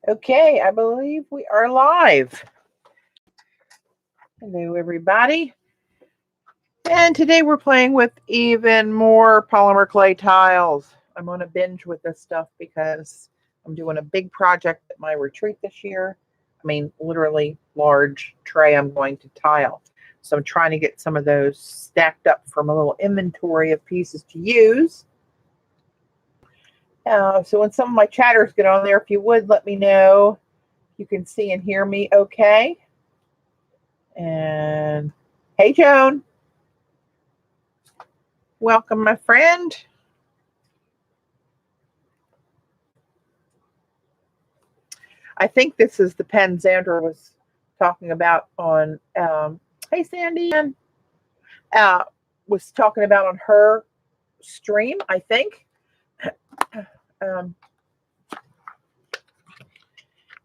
Okay, I believe we are live. Hello, everybody. And today we're playing with even more polymer clay tiles. I'm on a binge with this stuff because I'm doing a big project at my retreat this year. I mean, literally large tray I'm going to tile. So I'm trying to get some of those stacked up from a little inventory of pieces to use. So when some of my chatters get on there, if you would let me know you can see and hear me okay. And hey, Joan. Welcome, my friend. I think this is the pen Xandra was talking about on, hey, Sandy, was talking about on her stream, I think.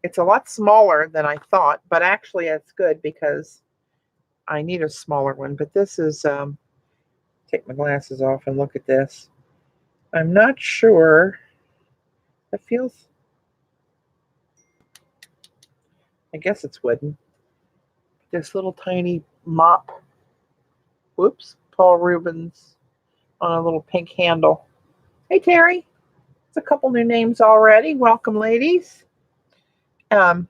It's a lot smaller than I thought, but actually it's good because I need a smaller one. But this is, take my glasses off and look at this. I'm not sure. It feels, I guess it's wooden. This little tiny mop. Whoops, Paul Rubens on a little pink handle. Hey, Terry. It's a couple new names already. Welcome, ladies. Trying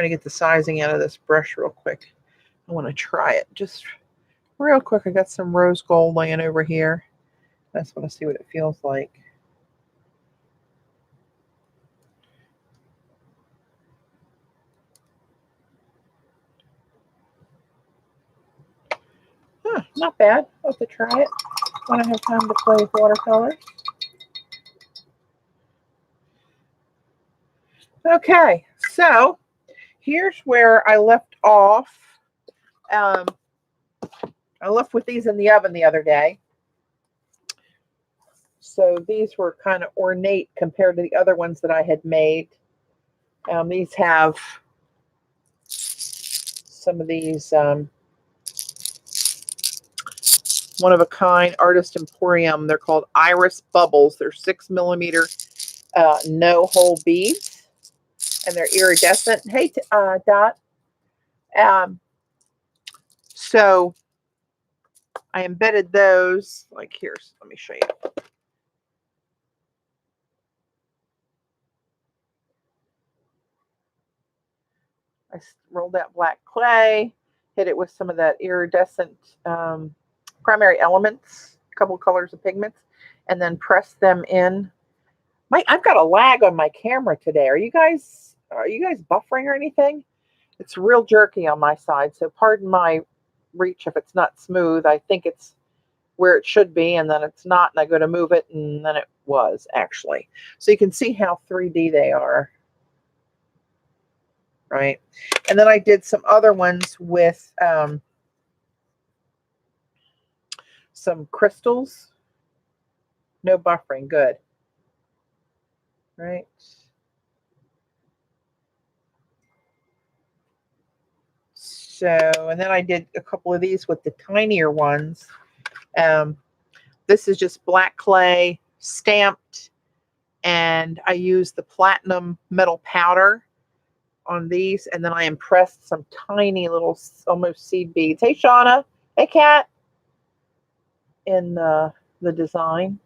to get the sizing out of this brush real quick. I want to try it just real quick. I got some rose gold laying over here. I just want to see what it feels like. Huh, not bad. I'll have to try it when I have time to play with watercolors. Okay, so here's where I left off. I left with these in the oven the other day. So these were kind of ornate compared to the other ones that I had made. These have some of these one-of-a-kind Artist Emporium. They're called Iris Bubbles. They're 6mm no-hole beads, and they're iridescent. Hey, Dot. So I embedded those, like here's, let me show you. I rolled out black clay, hit it with some of that iridescent primary elements, a couple of colors of pigments, and then press them in. I've got a lag on my camera today. Are you guys buffering or anything? It's real jerky on my side, so pardon my reach if it's not smooth. I think it's where it should be, and then it's not, and I go to move it, and then it was actually. So you can see how 3D they are. Right. And then I did some other ones with some crystals. No buffering. Good. Right. So, and then I did a couple of these with the tinier ones. This is just black clay stamped, and I used the platinum metal powder on these, and then I impressed some tiny little almost seed beads. Hey, Shauna. Hey, Kat. In the design,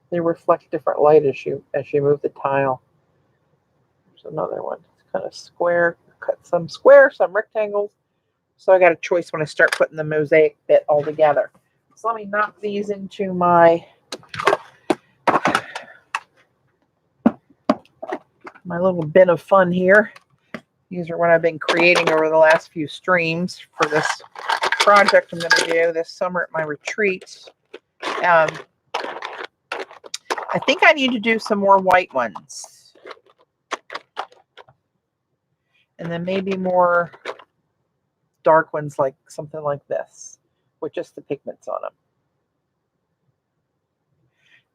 they reflect different light as you move the tile. There's another one. It's kind of square. Cut some square, some rectangles. So I got a choice when I start putting the mosaic bit all together. So let me knock these into my little bin of fun here. These are what I've been creating over the last few streams for this project I'm going to do this summer at my retreat. I think I need to do some more white ones. And then maybe more dark ones, like something like this, with just the pigments on them.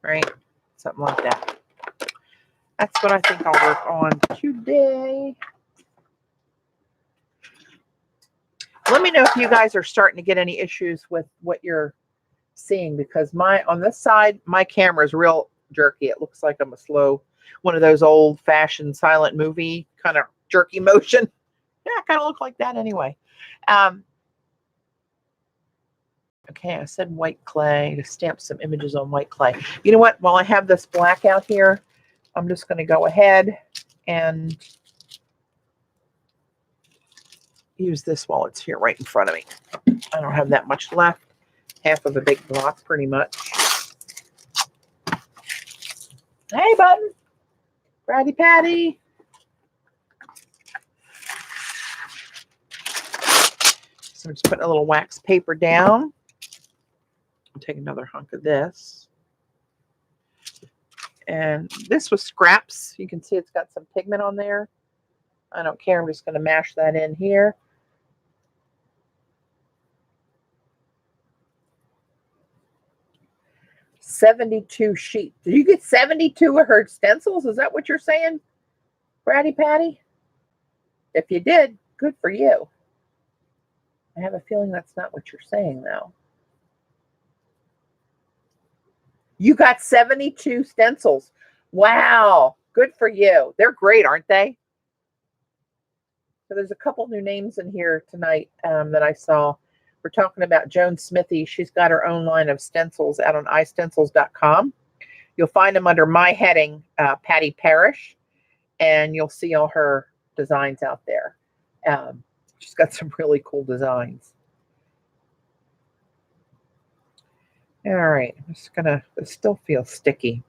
Right? Something like that. That's what I think I'll work on today. Let me know if you guys are starting to get any issues with what you're seeing, because on this side, my camera is real jerky. It looks like I'm a slow, one of those old-fashioned silent movie kind of jerky motion. Yeah, I kind of look like that anyway. Okay, I said white clay to stamp some images on white clay. You know what? While I have this black out here, I'm just going to go ahead and use this while it's here right in front of me. I don't have that much left. Half of a big block, pretty much. Hey, Button. Bratty Patty. So I'm just putting a little wax paper down. I'll take another hunk of this. And this was scraps. You can see it's got some pigment on there. I don't care. I'm just going to mash that in here. $72 sheets. Did you get 72 of her stencils? Is that what you're saying, Bratty Patty? If you did, good for you. I have a feeling that's not what you're saying, though. You got 72 stencils. Wow. Good for you. They're great, aren't they? So there's a couple new names in here tonight that I saw. We're talking about Joan Smithy. She's got her own line of stencils out on istencils.com. You'll find them under my heading, Patti Parrish, and you'll see all her designs out there. She's got some really cool designs. All right, I'm just gonna, it still feels sticky.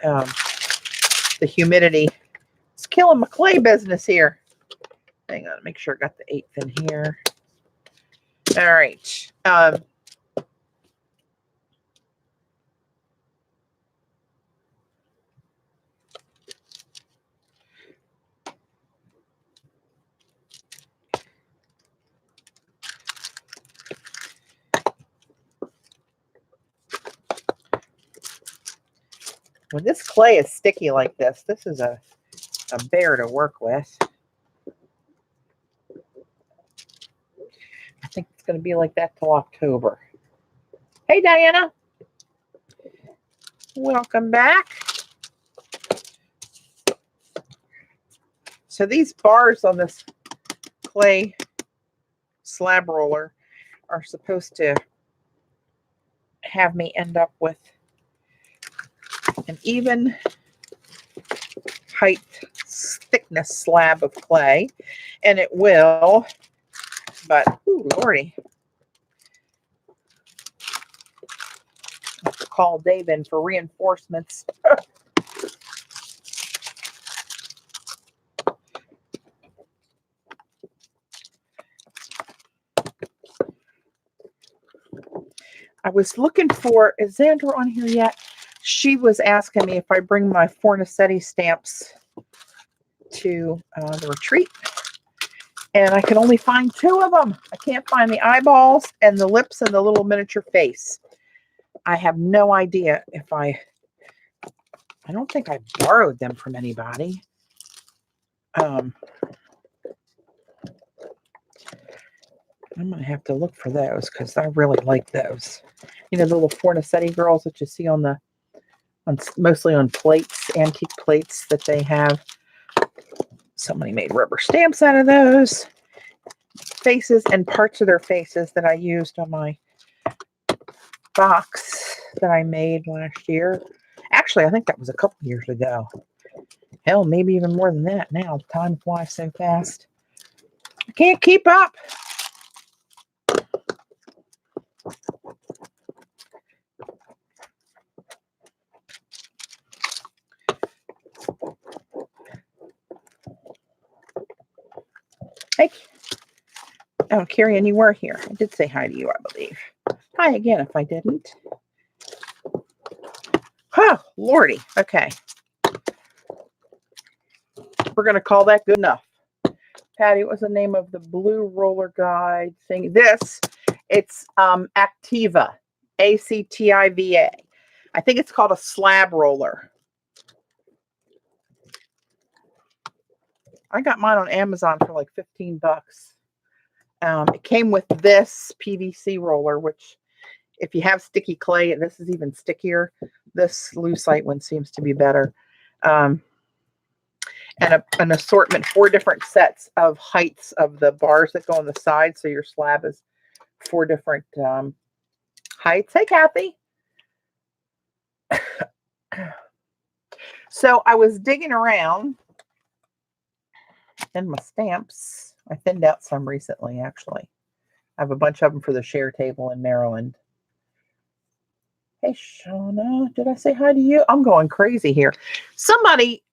The humidity is killing my clay business here. Hang on, make sure I got the 1/8 in here. All right. When this clay is sticky like this is a bear to work with. I think it's going to be like that till October. Hey, Diana. Welcome back. So these bars on this clay slab roller are supposed to have me end up with an even height, thickness slab of clay, and it will, but, ooh, Lordy. I have to call Dave in for reinforcements. I was looking for, is Xandra on here yet? She was asking me if I bring my Fornacetti stamps to the retreat. And I can only find 2 of them. I can't find the eyeballs and the lips and the little miniature face. I have no idea if I don't think I borrowed them from anybody. I'm going to have to look for those because I really like those. You know, the little Fornacetti girls that you see on the, mostly on plates, antique plates that they have. Somebody made rubber stamps out of those. Faces and parts of their faces that I used on my box that I made last year. Actually, I think that was a couple years ago. Hell, maybe even more than that now. Time flies so fast. I can't keep up. Hey. Oh, Carrie, and you were here. I did say hi to you, I believe. Hi again if I didn't. Oh, Lordy. Okay. We're going to call that good enough. Patty, what was the name of the blue roller guide thing? This, it's Activa. A-C-T-I-V-A. I think it's called a slab roller. I got mine on Amazon for like 15 bucks. It came with this PVC roller, which if you have sticky clay, this is even stickier. This lucite one seems to be better. And an assortment, 4 different sets of heights of the bars that go on the side. So your slab is 4 different heights. Hey, Kathy. So I was digging around in my stamps. I thinned out some recently, actually. I have a bunch of them for the share table in Maryland. Hey, Shauna, did I say hi to you? I'm going crazy here.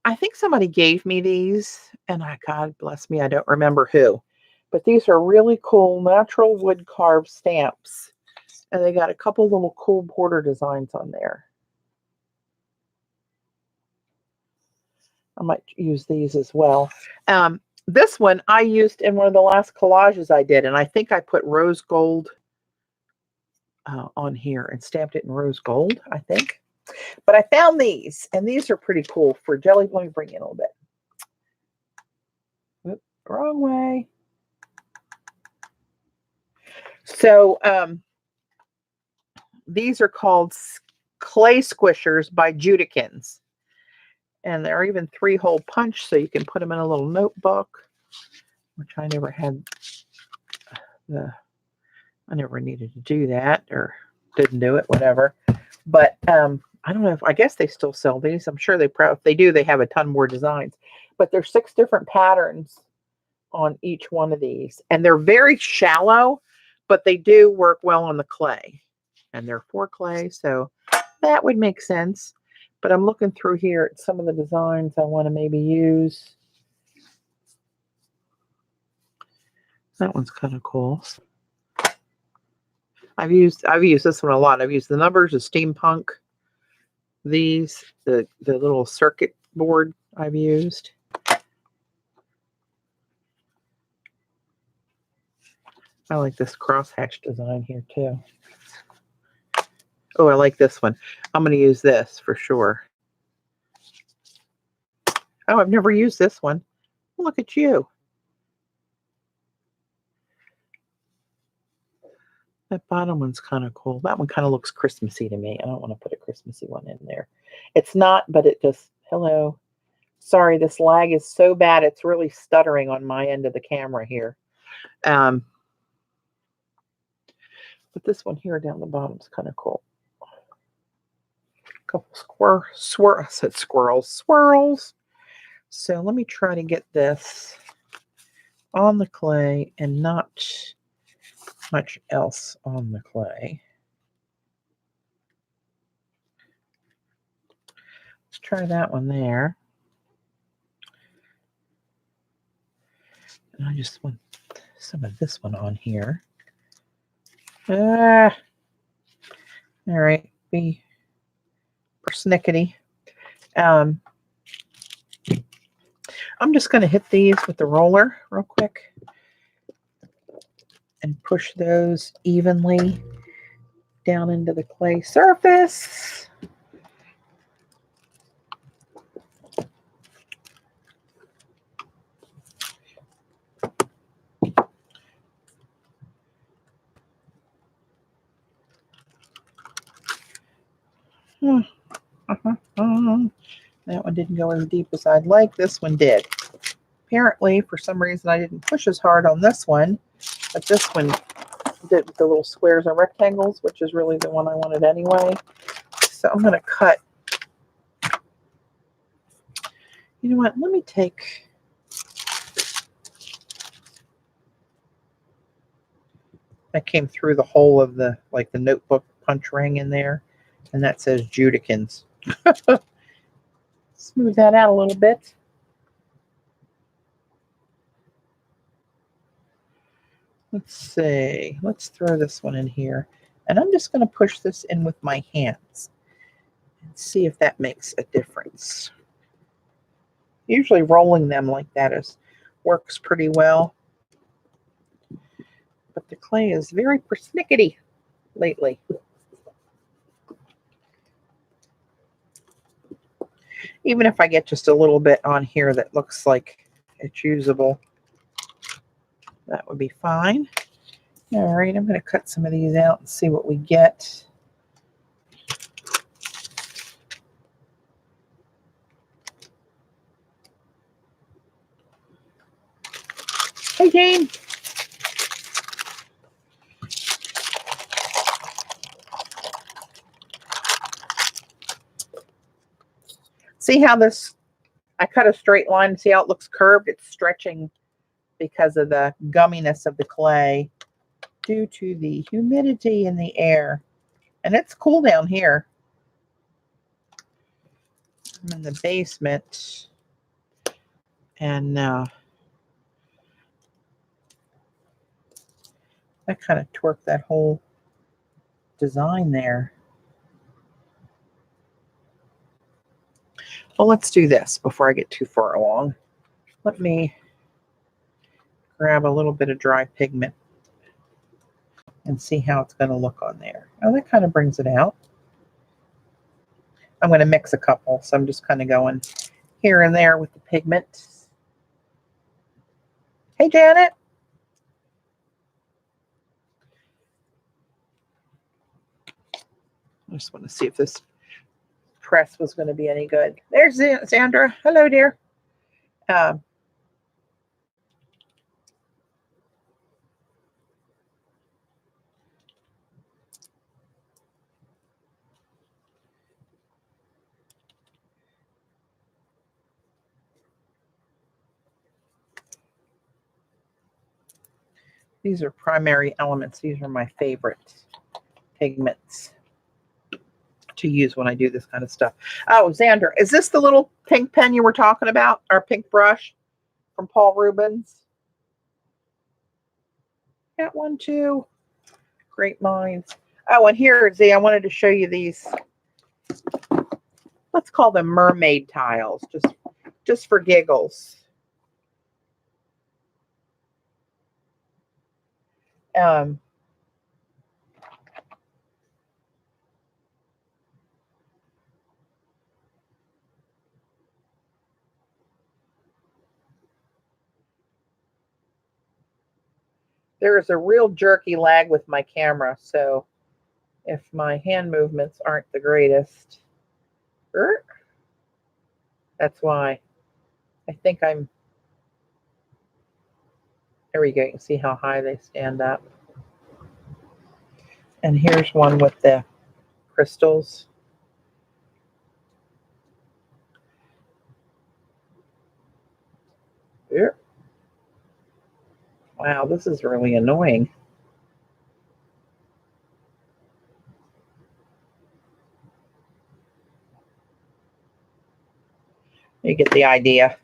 I think somebody gave me these, and God bless me, I don't remember who. But these are really cool natural wood carved stamps. And they got a couple little cool border designs on there. I might use these as well. This one I used in one of the last collages I did, and I think I put rose gold on here and stamped it in rose gold, I think. But I found these, and these are pretty cool for jelly. Let me bring in a little bit. Oop, wrong way. So these are called clay squishers by Judikins. And they're even 3-hole punch, so you can put them in a little notebook, which I never had. I never needed to do that, or didn't do it, whatever. But I don't know I guess they still sell these. I'm sure if they do, they have a ton more designs. But there's 6 different patterns on each one of these, and they're very shallow, but they do work well on the clay. And they're for clay, so that would make sense. But I'm looking through here at some of the designs I want to maybe use. That one's kind of cool. I've used this one a lot. I've used the numbers, the steampunk. These, the little circuit board I've used. I like this crosshatch design here too. Oh, I like this one. I'm going to use this for sure. Oh, I've never used this one. Look at you. That bottom one's kind of cool. That one kind of looks Christmassy to me. I don't want to put a Christmassy one in there. It's not, but it just, hello. Sorry, this lag is so bad. It's really stuttering on my end of the camera here. But this one here down the bottom is kind of cool. A couple swirls. So let me try to get this on the clay and not much else on the clay. Let's try that one there. And I just want some of this one on here. All right, be persnickety. I'm just going to hit these with the roller real quick and push those evenly down into the clay surface. That one didn't go as deep as I'd like. This one did. Apparently, for some reason, I didn't push as hard on this one, but this one did the little squares and rectangles, which is really the one I wanted anyway. So I'm going to cut. You know what? Let me take. That came through the hole of the notebook punch ring in there, and that says Judikins. Smooth that out a little bit. Let's see. Let's throw this one in here. And I'm just going to push this in with my hands and see if that makes a difference. Usually rolling them like that works pretty well. But the clay is very persnickety lately. Even if I get just a little bit on here that looks like it's usable, that would be fine. All right, I'm going to cut some of these out and see what we get. Hey, Jane. See how this, I cut a straight line. See how it looks curved? It's stretching because of the gumminess of the clay due to the humidity in the air. And it's cool down here. I'm in the basement. And I kind of torqued that whole design there. Well, let's do this before I get too far along. Let me grab a little bit of dry pigment and see how it's going to look on there. Oh, that kind of brings it out. I'm going to mix a couple, so I'm just kind of going here and there with the pigment. Hey, Janet. I just want to see if this press was going to be any good. There's Sandra. Hello, dear. These are primary elements. These are my favorite pigments to use when I do this kind of stuff. Oh, Xander, is this the little pink pen you were talking about? Our pink brush from Paul Rubens? Got one too. Great minds. Oh, and here, Z, I wanted to show you these. Let's call them mermaid tiles, just for giggles. There is a real jerky lag with my camera, so if my hand movements aren't the greatest, that's why. I think I'm, there we go. You can see how high they stand up. And here's one with the crystals. Here. Wow, this is really annoying. You get the idea.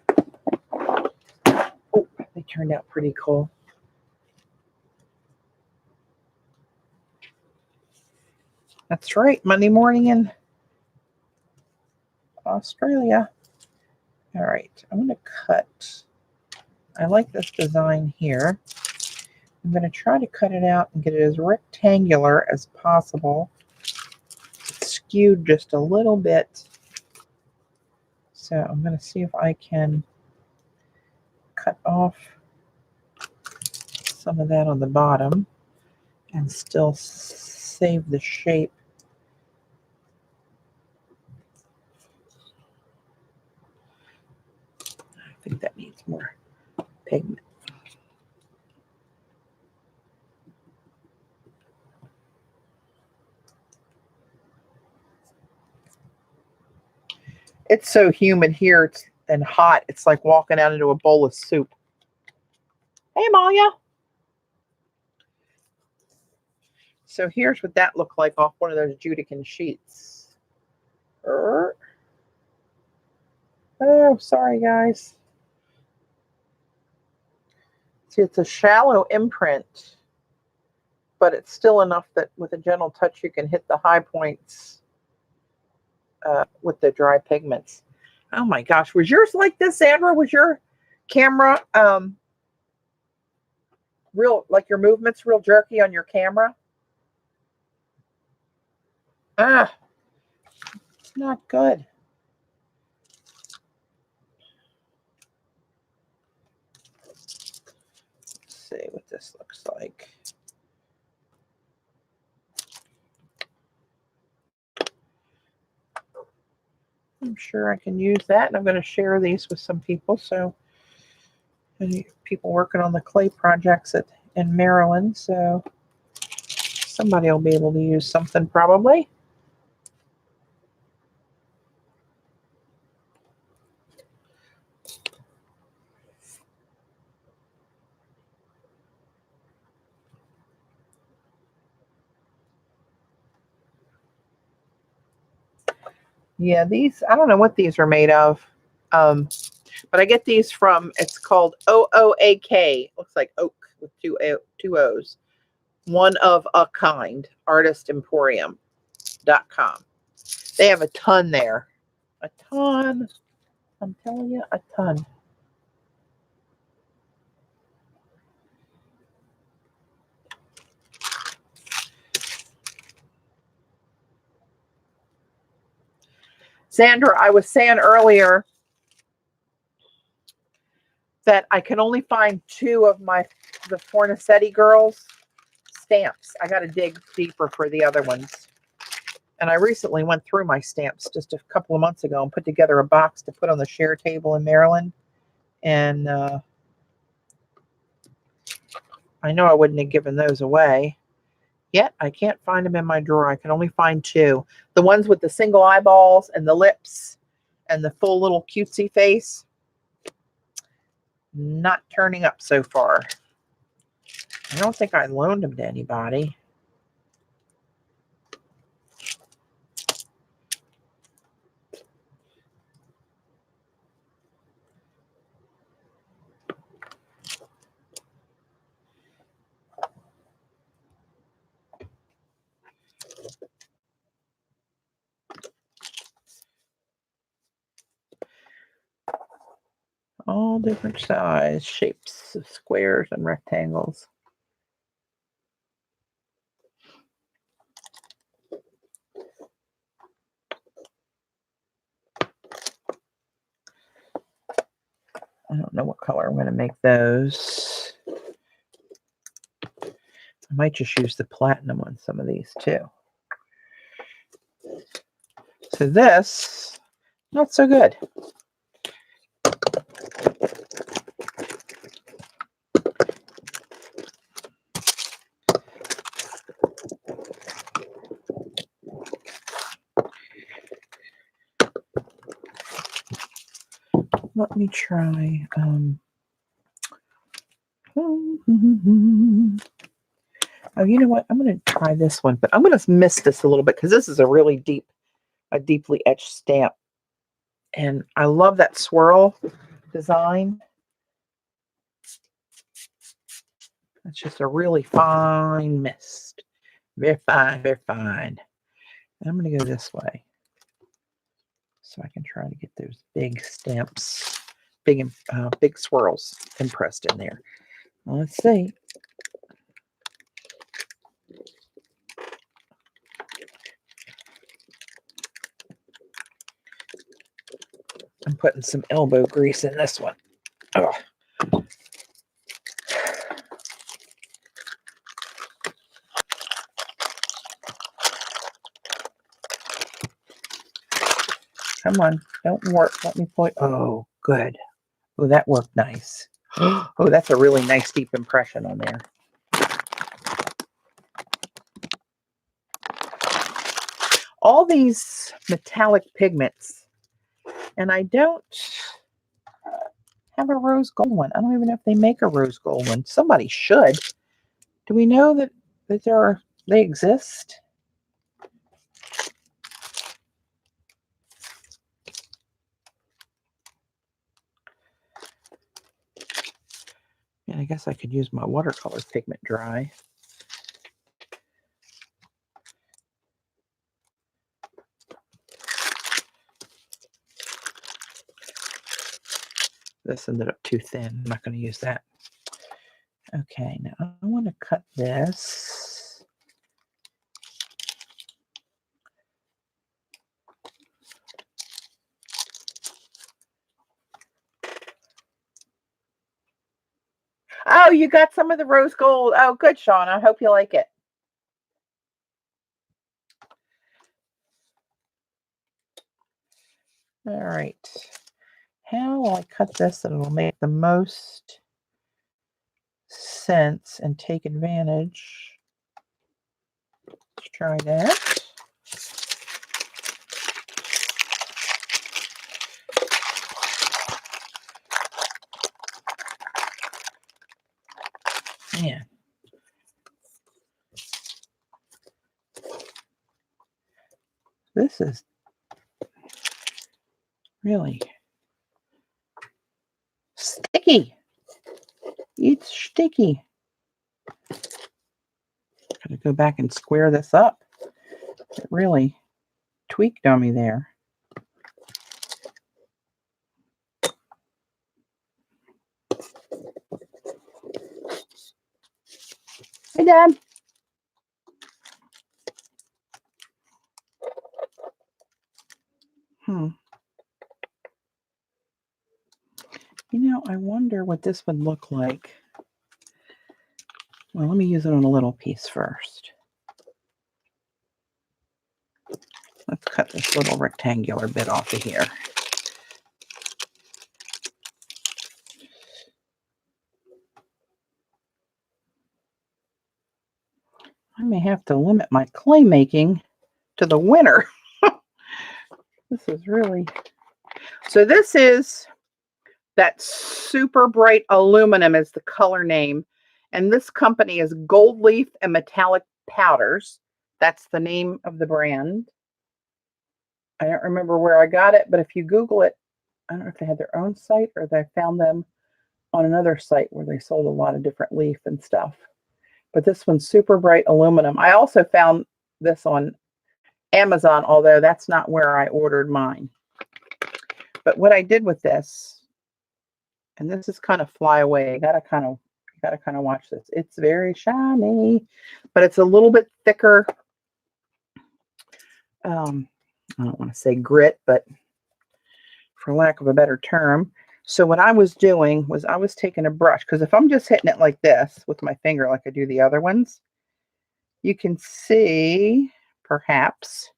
Oh, they turned out pretty cool. That's right, Monday morning in Australia. All right, I'm going to cut. I like this design here. I'm going to try to cut it out and get it as rectangular as possible. It's skewed just a little bit. So I'm going to see if I can cut off some of that on the bottom and still save the shape. I think that needs more pigment. It's so humid here and hot. It's like walking out into a bowl of soup. Hey, Amalia. So here's what that looked like off one of those Judican sheets. Oh, sorry, guys. See, it's a shallow imprint, but it's still enough that with a gentle touch, you can hit the high points with the dry pigments. Oh my gosh, was yours like this, Sandra? Was your camera real, like your movements real jerky on your camera? It's not good. Let's see what this looks like. I'm sure I can use that, and I'm going to share these with some people. So Any people working on the clay projects in Maryland, so somebody will be able to use something probably. Yeah, these, I don't know what these are made of. But I get these from, it's called OOAK. Looks like oak with two O's. One of a kind, artistemporium.com. They have a ton there. A ton. I'm telling you, a ton. Sandra, I was saying earlier that I can only find 2 of the Fornacetti girls stamps. I got to dig deeper for the other ones. And I recently went through my stamps just a couple of months ago and put together a box to put on the share table in Maryland. And I know I wouldn't have given those away. Yet I can't find them in my drawer. I can only find 2. The ones with the single eyeballs and the lips and the full little cutesy face. Not turning up so far. I don't think I loaned them to anybody. All different size, shapes of squares and rectangles. I don't know what color I'm going to make those. I might just use the platinum on some of these too. So this, not so good. Let me try. Oh, you know what? I'm going to try this one, but I'm going to mist this a little bit because this is a deeply etched stamp. And I love that swirl design. It's just a really fine mist. Very fine, very fine. And I'm going to go this way so I can try to get those big stamps, big swirls impressed in there. Well, let's see. I'm putting some elbow grease in this one. Oh. Come on, don't work. Let me point. Oh, good. Oh, that worked nice. Oh, that's a really nice deep impression on there. All these metallic pigments, and I don't have a rose gold one. I don't even know if they make a rose gold one. Somebody should. Do we know that they exist? And I guess I could use my watercolor pigment dry. This ended up too thin. I'm not going to use that. Okay, now I want to cut this. Oh, you got some of the rose gold. Oh, good, Sean. I hope you like it. All right. How will I cut this that it will make the most sense and take advantage. Let's try that. Man. This is really sticky. It's sticky. Gotta go back and square this up. It really tweaked on me there. Hey, Dad. You know, I wonder what this would look like. Well, let me use it on a little piece first. Let's cut this little rectangular bit off of here. I may have to limit my clay making to the winter. This is really... So this is that super bright aluminum is the color name. And this company is Gold Leaf and Metallic Powders. That's the name of the brand. I don't remember where I got it, but if you Google it, I don't know if they had their own site or they found them on another site where they sold a lot of different leaf and stuff. But this one's super bright aluminum. I also found this on Amazon, although that's not where I ordered mine. But what I did with this, and this is kind of fly away. You gotta kind of watch this. It's very shiny, but it's a little bit thicker. I don't want to say grit, but for lack of a better term. So what I was doing was I was taking a brush, because if I'm just hitting it like this with my finger like I do the other ones, you can see perhaps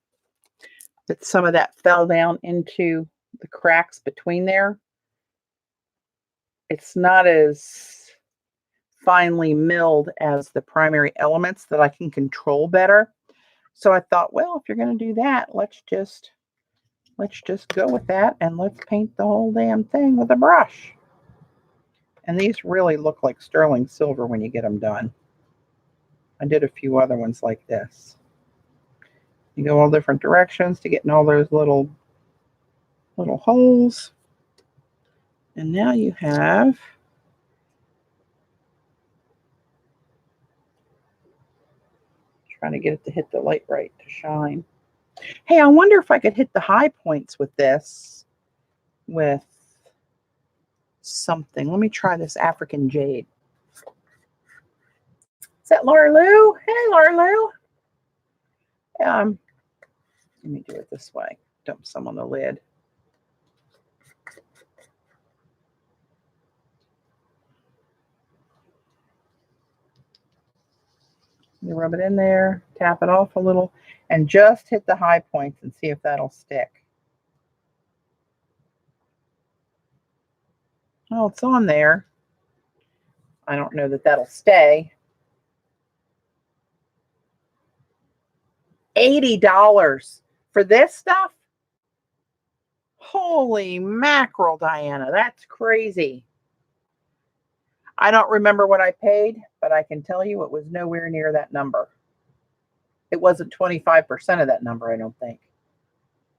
that some of that fell down into the cracks between there. It's not as finely milled as the primary elements that I can control better. So I thought, well, if you're going to do that, let's just go with that and let's paint the whole damn thing with a brush. And these really look like sterling silver when you get them done. I did a few other ones like this. You go all different directions to get in all those little holes. And now you have trying to get it to hit the light right to shine. Hey, I wonder if I could hit the high points with this with something. Let me try this African jade. Is that Laura Lou? Hey, Laura Lou. Let me do it this way. Dump some on the lid. You rub it in there, tap it off a little, and just hit the high points and see if that'll stick. Oh, it's on there. I don't know that that'll stay. $80 for this stuff? Holy mackerel, Diana. That's crazy. I don't remember what I paid, but I can tell you it was nowhere near that number. It wasn't 25% of that number, I don't think.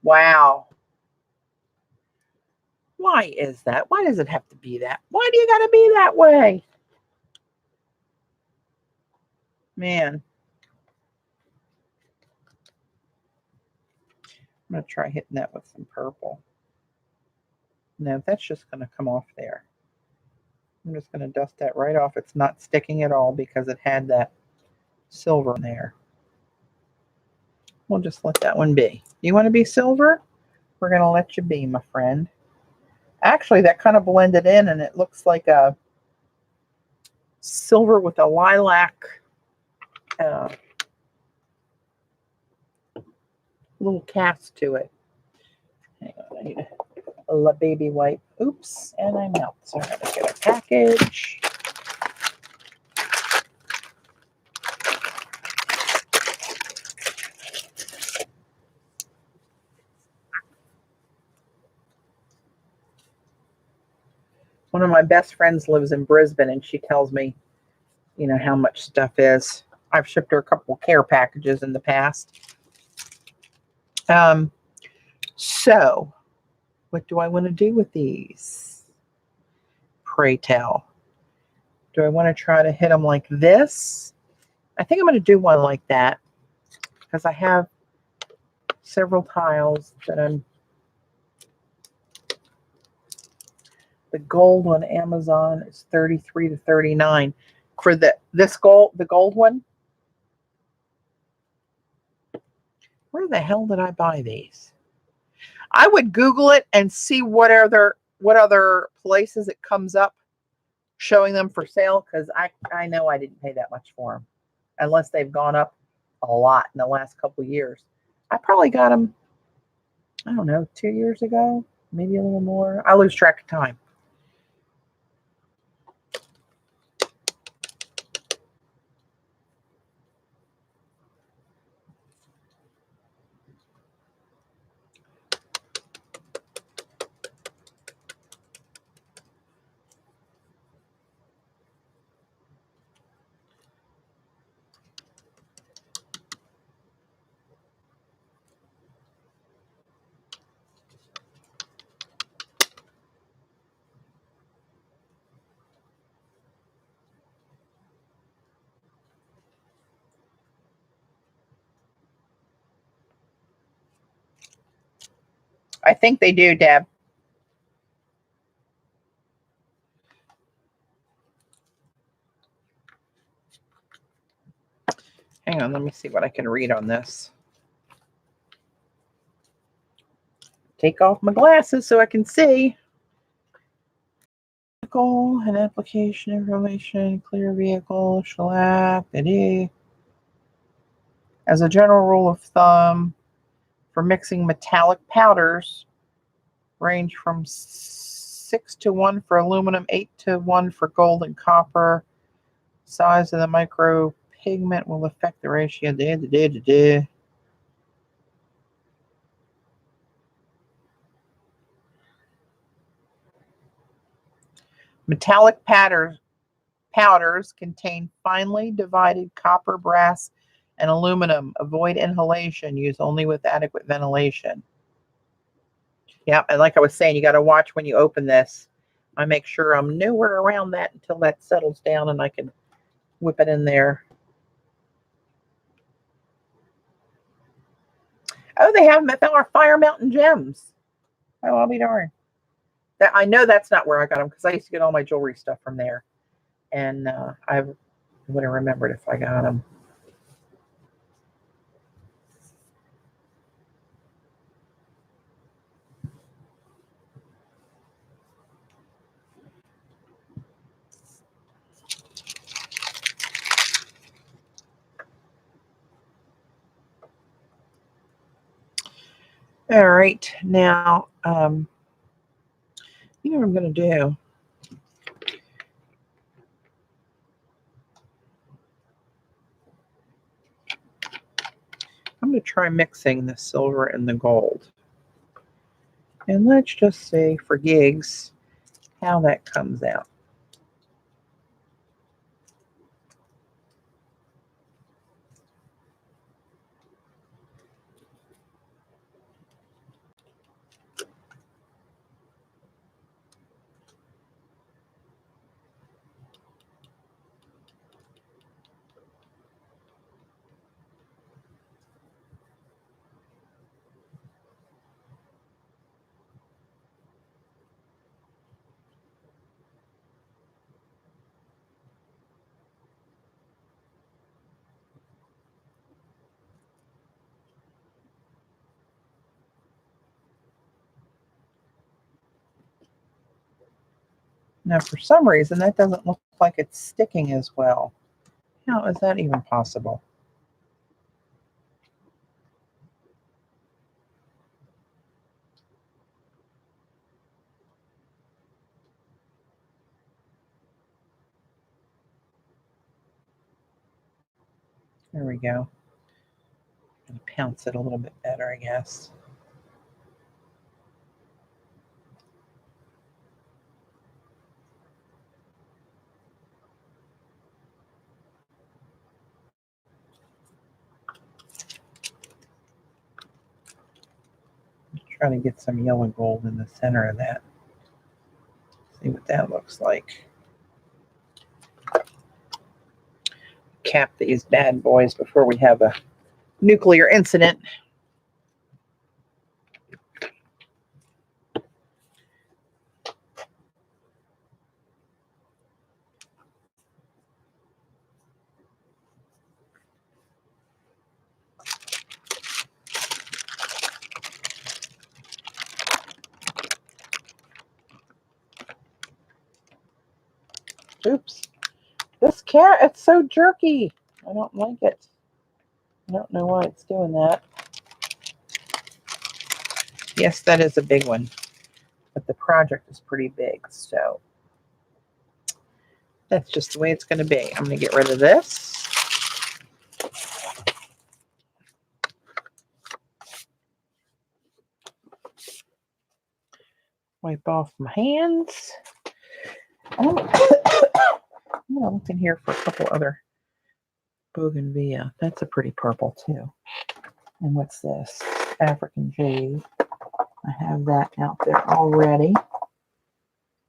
Wow. Why is that? Why does it have to be that? Why do you got to be that way? Man. I'm going to try hitting that with some purple. No, that's just going to come off there. I'm just going to dust that right off. It's not sticking at all because it had that silver in there. We'll just let that one be. You want to be silver? We're going to let you be, my friend. Actually, that kind of blended in and it looks like a silver with a lilac little cast to it. Hang on, I need a baby wipe. Oops, and I melt. So I gotta get a package. One of my best friends lives in Brisbane, and she tells me, you know, how much stuff is. I've shipped her a couple of care packages in the past. So what do I want to do with these? Pray tell. Do I want to try to hit them like this? I think I'm going to do one like that because I have several tiles that the gold on Amazon is 33 to 39 for the gold one. Where the hell did I buy these? I would Google it and see what other places it comes up showing them for sale, because I know I didn't pay that much for them unless they've gone up a lot in the last couple of years. I probably got them, I don't know, 2 years ago, maybe a little more. I lose track of time. I think they do, Deb. Hang on, let me see what I can read on this. Take off my glasses so I can see. Vehicle and application information, clear vehicle, shellac, As a general rule of thumb, for mixing metallic powders, range from 6 to 1 for aluminum, 8 to 1 for gold and copper. Size of the micro pigment will affect the ratio. Metallic powders contain finely divided copper, brass, and aluminum. Avoid inhalation. Use only with adequate ventilation. Yeah, and like I was saying, you got to watch when you open this. I make sure I'm nowhere around that until that settles down and I can whip it in there. Oh, they have our Fire Mountain gems. Oh, I'll be darned. I know that's not where I got them, because I used to get all my jewelry stuff from there. And I would have remembered if I got them. All right, now, you know what I'm going to do? I'm going to try mixing the silver and the gold. And let's just see, for gigs, how that comes out. Now, for some reason, that doesn't look like it's sticking as well. How is that even possible? There we go. I'm going to pounce it a little bit better, I guess. Trying to get some yellow gold in the center of that. See what that looks like. Cap these bad boys before we have a nuclear incident. Oops. This cat, it's so jerky. I don't like it. I don't know why it's doing that. Yes, that is a big one. But the project is pretty big, so that's just the way it's going to be. I'm going to get rid of this. Wipe off my hands. I'm going to look in here for a couple other bougainvillea. That's a pretty purple too. And what's this? African jade. I have that out there already.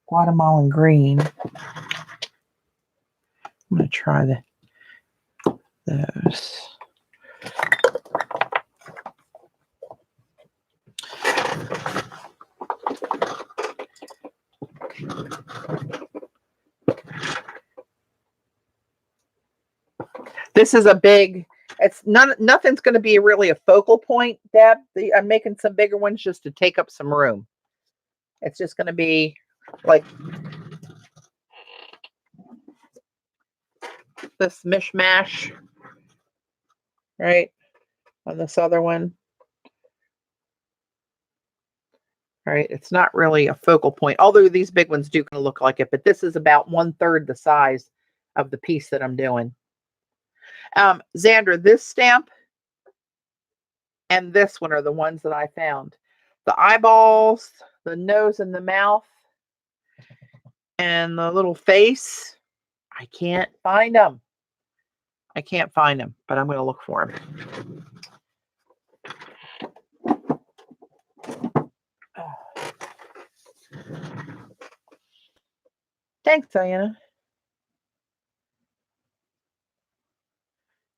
Guatemalan green. I'm going to try those. This is a big, it's nothing's going to be really a focal point, Deb. I'm making some bigger ones just to take up some room. It's just going to be like this mishmash, right, on this other one. All right, it's not really a focal point, although these big ones do kind of look like it, but this is about 1/3 the size of the piece that I'm doing. Xandra, this stamp and this one are the ones that I found. The eyeballs, the nose and the mouth, and the little face, I can't find them. I can't find them, but I'm going to look for them. Thanks, Diana.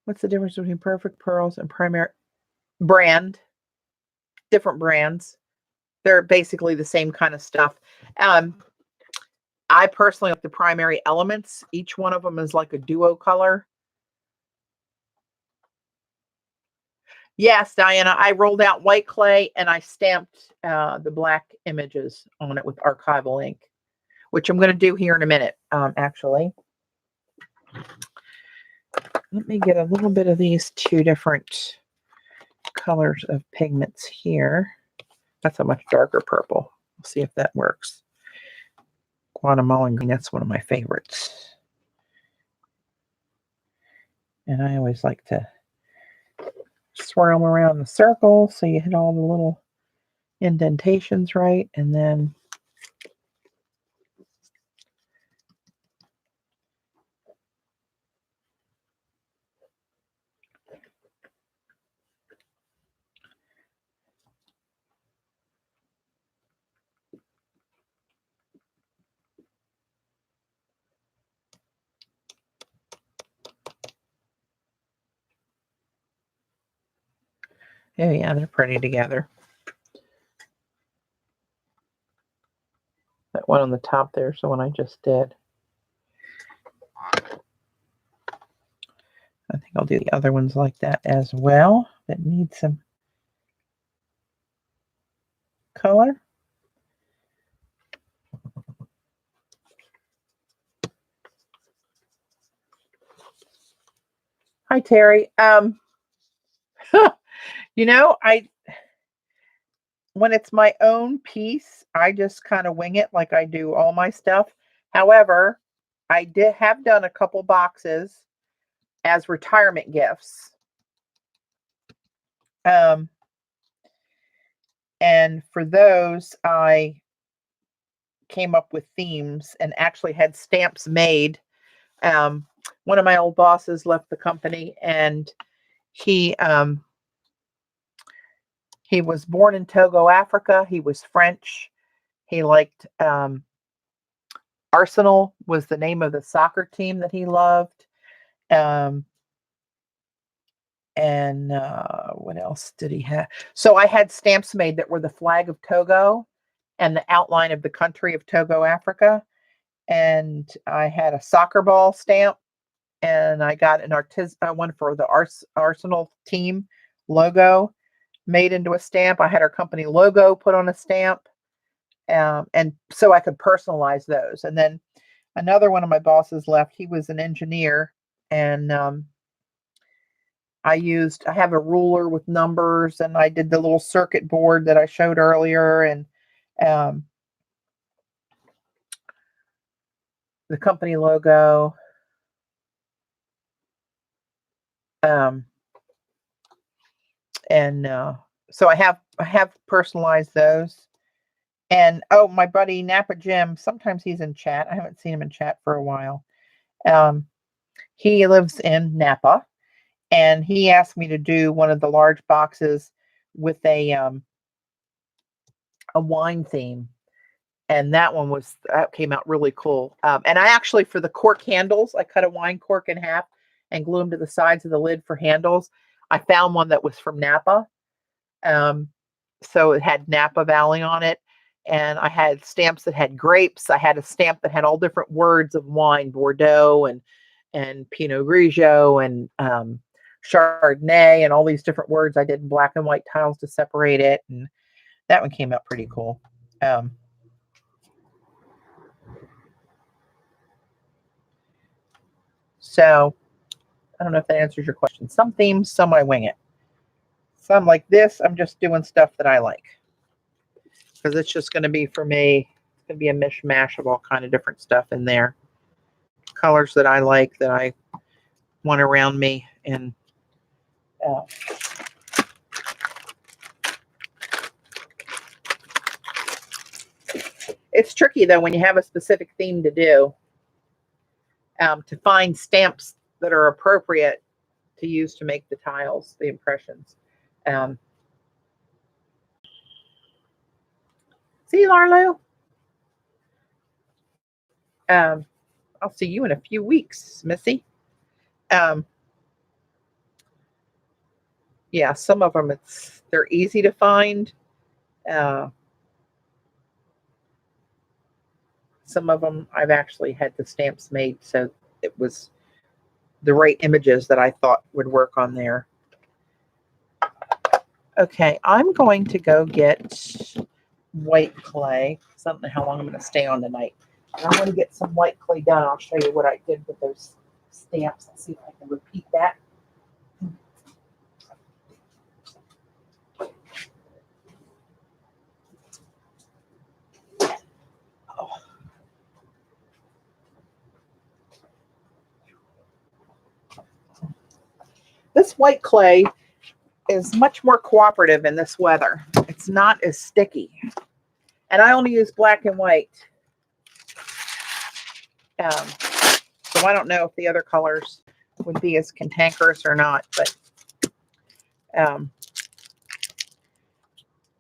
What's the difference between Perfect Pearls and Primary brand? Different brands. They're basically the same kind of stuff. I personally like the Primary Elements. Each one of them is like a duo color. Yes, Diana, I rolled out white clay and I stamped the black images on it with archival ink, which I'm going to do here in a minute, actually. Let me get a little bit of these two different colors of pigments here. That's a much darker purple. We'll see if that works. Guatemalan green, that's one of my favorites. And I always like to swirl them around the circle so you hit all the little indentations right, and then oh yeah, they're pretty together. That one on the top there is the one I just did. I think I'll do the other ones like that as well that need some color. Hi, Terry. You know, when it's my own piece, I just kind of wing it like I do all my stuff. However, I have done a couple boxes as retirement gifts. And for those, I came up with themes and actually had stamps made. One of my old bosses left the company, and he He was born in Togo, Africa. He was French. He liked Arsenal was the name of the soccer team that he loved. Um, and what else did he have? So I had stamps made that were the flag of Togo and the outline of the country of Togo, Africa. And I had a soccer ball stamp, and I got an one for the Arsenal team logo made into a stamp. I had our company logo put on a stamp, and so I could personalize those. And then another one of my bosses left. He was an engineer, and I have a ruler with numbers, and I did the little circuit board that I showed earlier, and um, the company logo. Um, and so I have personalized those. And oh, my buddy Napa Jim, sometimes he's in chat. I haven't seen him in chat for a while. He lives in Napa, and he asked me to do one of the large boxes with a wine theme, and that came out really cool. And I actually, for the cork handles, I cut a wine cork in half and glue them to the sides of the lid for handles. I found one that was from Napa, so it had Napa Valley on it, and I had stamps that had grapes. I had a stamp that had all different words of wine, Bordeaux and Pinot Grigio and Chardonnay, and all these different words. I did in black and white tiles to separate it, and that one came out pretty cool. So I don't know if that answers your question. Some themes, some I wing it. Some like this, I'm just doing stuff that I like, because it's just going to be, for me, it's going to be a mishmash of all kind of different stuff in there. Colors that I like, that I want around me. And it's tricky, though, when you have a specific theme to do, to find stamps that are appropriate to use to make the tiles, the impressions. See, Larlo? I'll see you in a few weeks, Missy. Yeah, some of them, they're easy to find. Some of them I've actually had the stamps made so it was the right images that I thought would work on there. Okay, I'm going to go get white clay. I don't know how long I'm going to stay on tonight. I'm going to get some white clay done. I'll show you what I did with those stamps. Let's see if I can repeat that. Oh. This white clay is much more cooperative in this weather. It's not as sticky. And I only use black and white. So I don't know if the other colors would be as cantankerous or not, but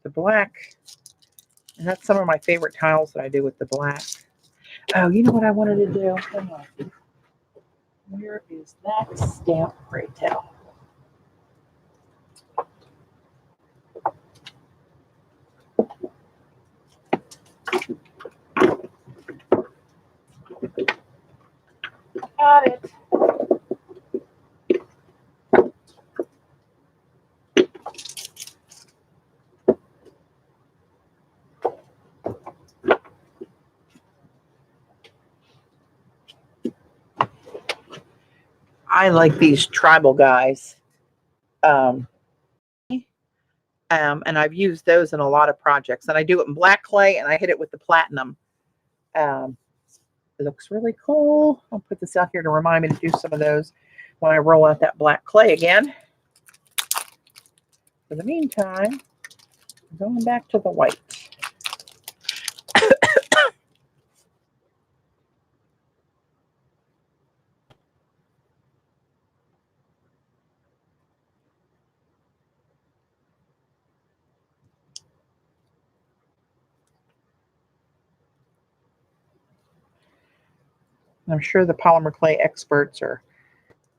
the black, and that's some of my favorite tiles that I do with the black. Oh, you know what I wanted to do? Hang on. Where is that stamp? Pray tell. Got it. I like these tribal guys. And I've used those in a lot of projects. And I do it in black clay, and I hit it with the platinum. It looks really cool. I'll put this out here to remind me to do some of those when I roll out that black clay again. For the meantime, going back to the white. I'm sure the polymer clay experts are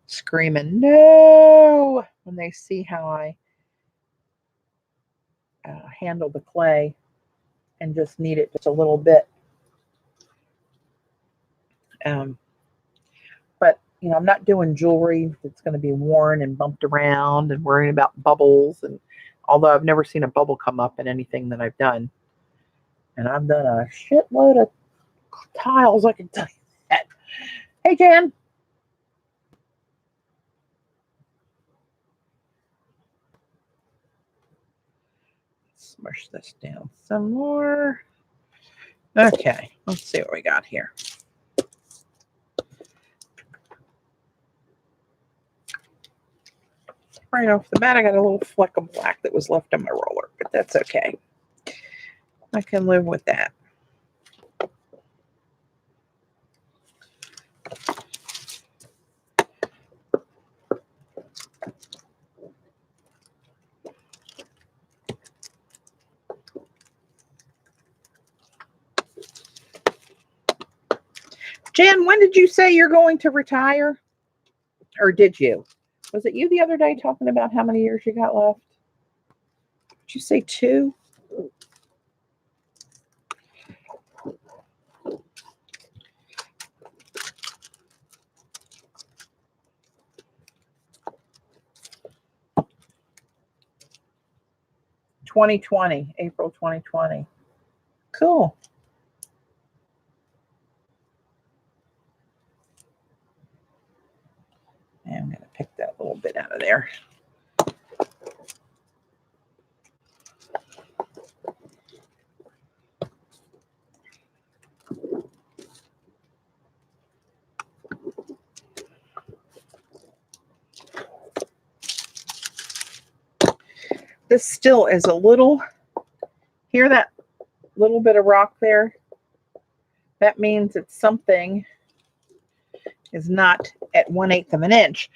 screaming no when they see how I handle the clay and just knead it just a little bit. But you know, I'm not doing jewelry that's going to be worn and bumped around and worrying about bubbles. And although I've never seen a bubble come up in anything that I've done, and I've done a shitload of tiles, I can tell you that. Hey, Jan. Smush this down some more. Okay, let's see what we got here. Right off the bat, I got a little fleck of black that was left on my roller, but that's okay. I can live with that. Jan, when did you say you're going to retire? Or did you? Was it you the other day talking about how many years you got left? Did you say 2? April 2020. Cool. And I'm going to pick that little bit out of there. This still is a little, hear that little bit of rock there? That means it's something is not at 1/8 of an inch.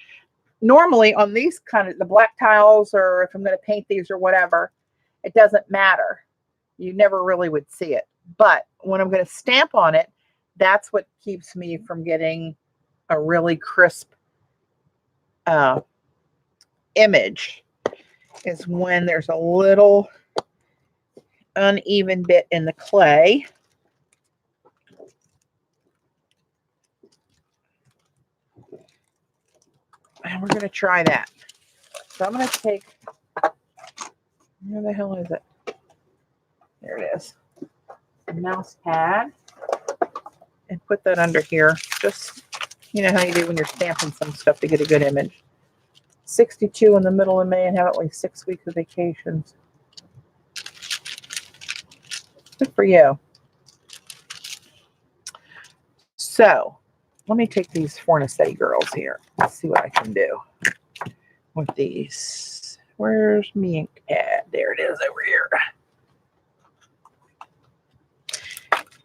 Normally on these kind of the black tiles, or if I'm going to paint these or whatever, it doesn't matter. You never really would see it. But when I'm going to stamp on it, that's what keeps me from getting a really crisp image, is when there's a little uneven bit in the clay. And we're going to try that. So I'm going to take, where the hell is it? There it is. A mouse pad. And put that under here. Just, you know how you do when you're stamping some stuff to get a good image. 62 in the middle of May and have at least 6 weeks of vacations. Good for you. So, let me take these Fornacetti girls here. Let's see what I can do with these. Where's me ink pad? There it is over here.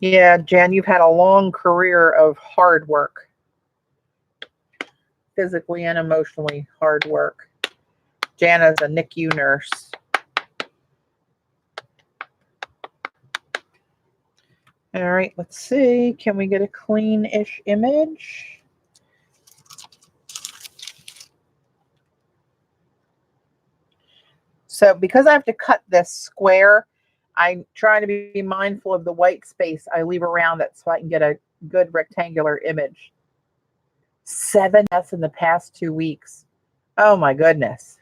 Yeah, Jan, you've had a long career of hard work. Physically and emotionally hard work. Jan is a NICU nurse. All right, let's see. Can we get a clean-ish image? So because I have to cut this square, I'm trying to be mindful of the white space I leave around it so I can get a good rectangular image. 7 deaths in the past 2 weeks. Oh my goodness.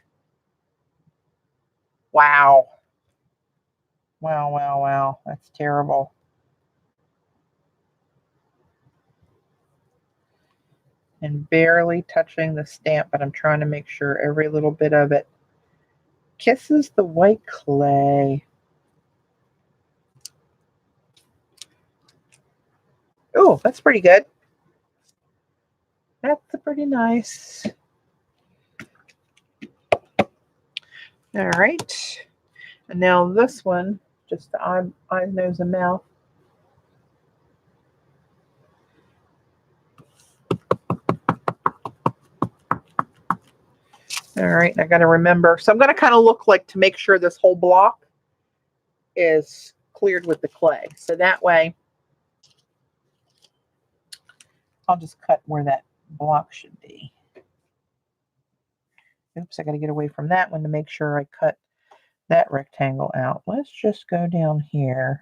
Wow. Wow, wow, wow. That's terrible. And barely touching the stamp, but I'm trying to make sure every little bit of it kisses the white clay. Oh, that's pretty good. That's pretty nice. All right. And now this one, just the eyes, nose, and mouth. All right, I got to remember. So I'm going to kind of look like to make sure this whole block is cleared with the clay. So that way I'll just cut where that block should be. Oops, I got to get away from that one to make sure I cut that rectangle out. Let's just go down here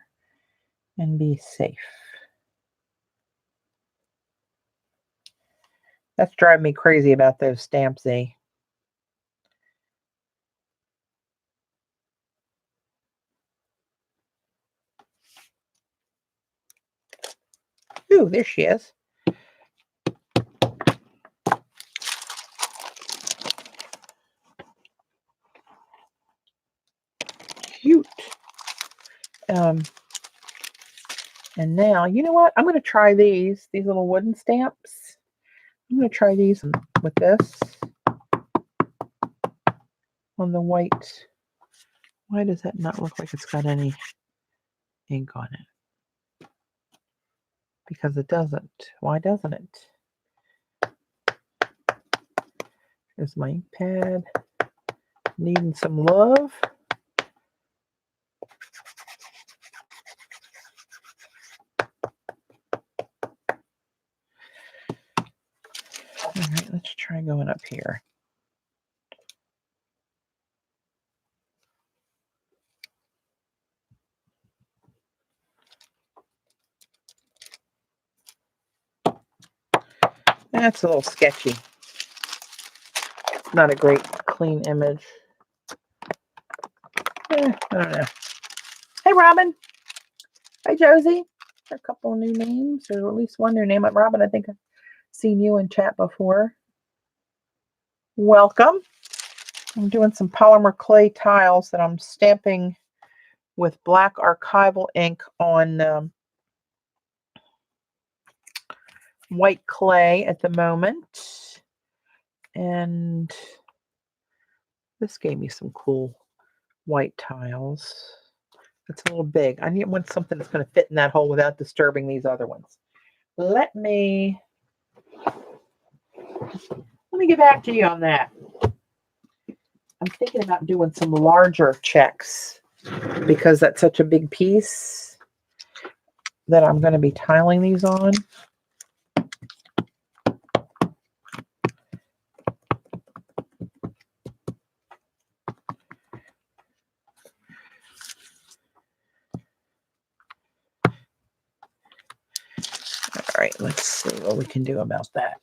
and be safe. That's driving me crazy about those stamps, eh? Ooh, there she is. Cute. And now, you know what? I'm going to try these little wooden stamps. I'm going to try these with this on the white. Why does that not look like it's got any ink on it? Because it doesn't. Why doesn't it? Here's my ink pad. Needing some love. All right, let's try going up here. That's a little sketchy. Not a great clean image. I don't know. Hey, Robin. Hi, Josie. A couple of new names, or at least one new name. Robin, I think I've seen you in chat before. Welcome. I'm doing some polymer clay tiles that I'm stamping with black archival ink on white clay at the moment. And this gave me some cool white tiles. It's a little big. I want something that's going to fit in that hole without disturbing these other ones. Let me get back to you on that. I'm thinking about doing some larger checks because that's such a big piece that I'm going to be tiling these on. All right, let's see what we can do about that.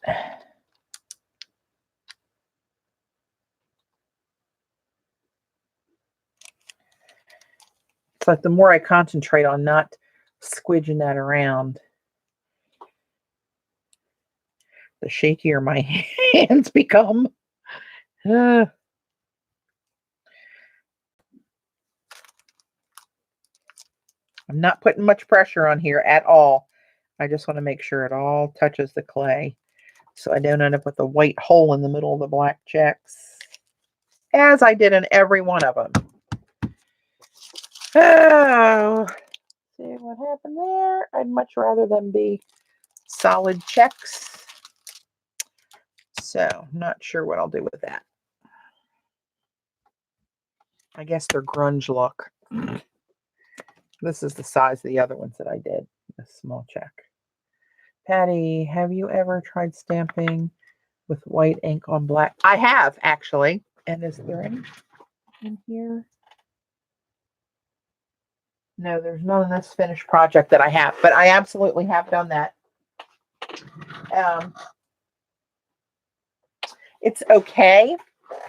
It's like the more I concentrate on not squidging that around, the shakier my hands become. I'm not putting much pressure on here at all. I just want to make sure it all touches the clay so I don't end up with a white hole in the middle of the black checks, as I did in every one of them. Oh, see what happened there? I'd much rather them be solid checks. So, not sure what I'll do with that. I guess they're grunge look. This is the size of the other ones that I did. A small check. Patty, have you ever tried stamping with white ink on black? I have, actually. And is there any in here? No, there's none in this finished project that I have, but I absolutely have done that. It's okay.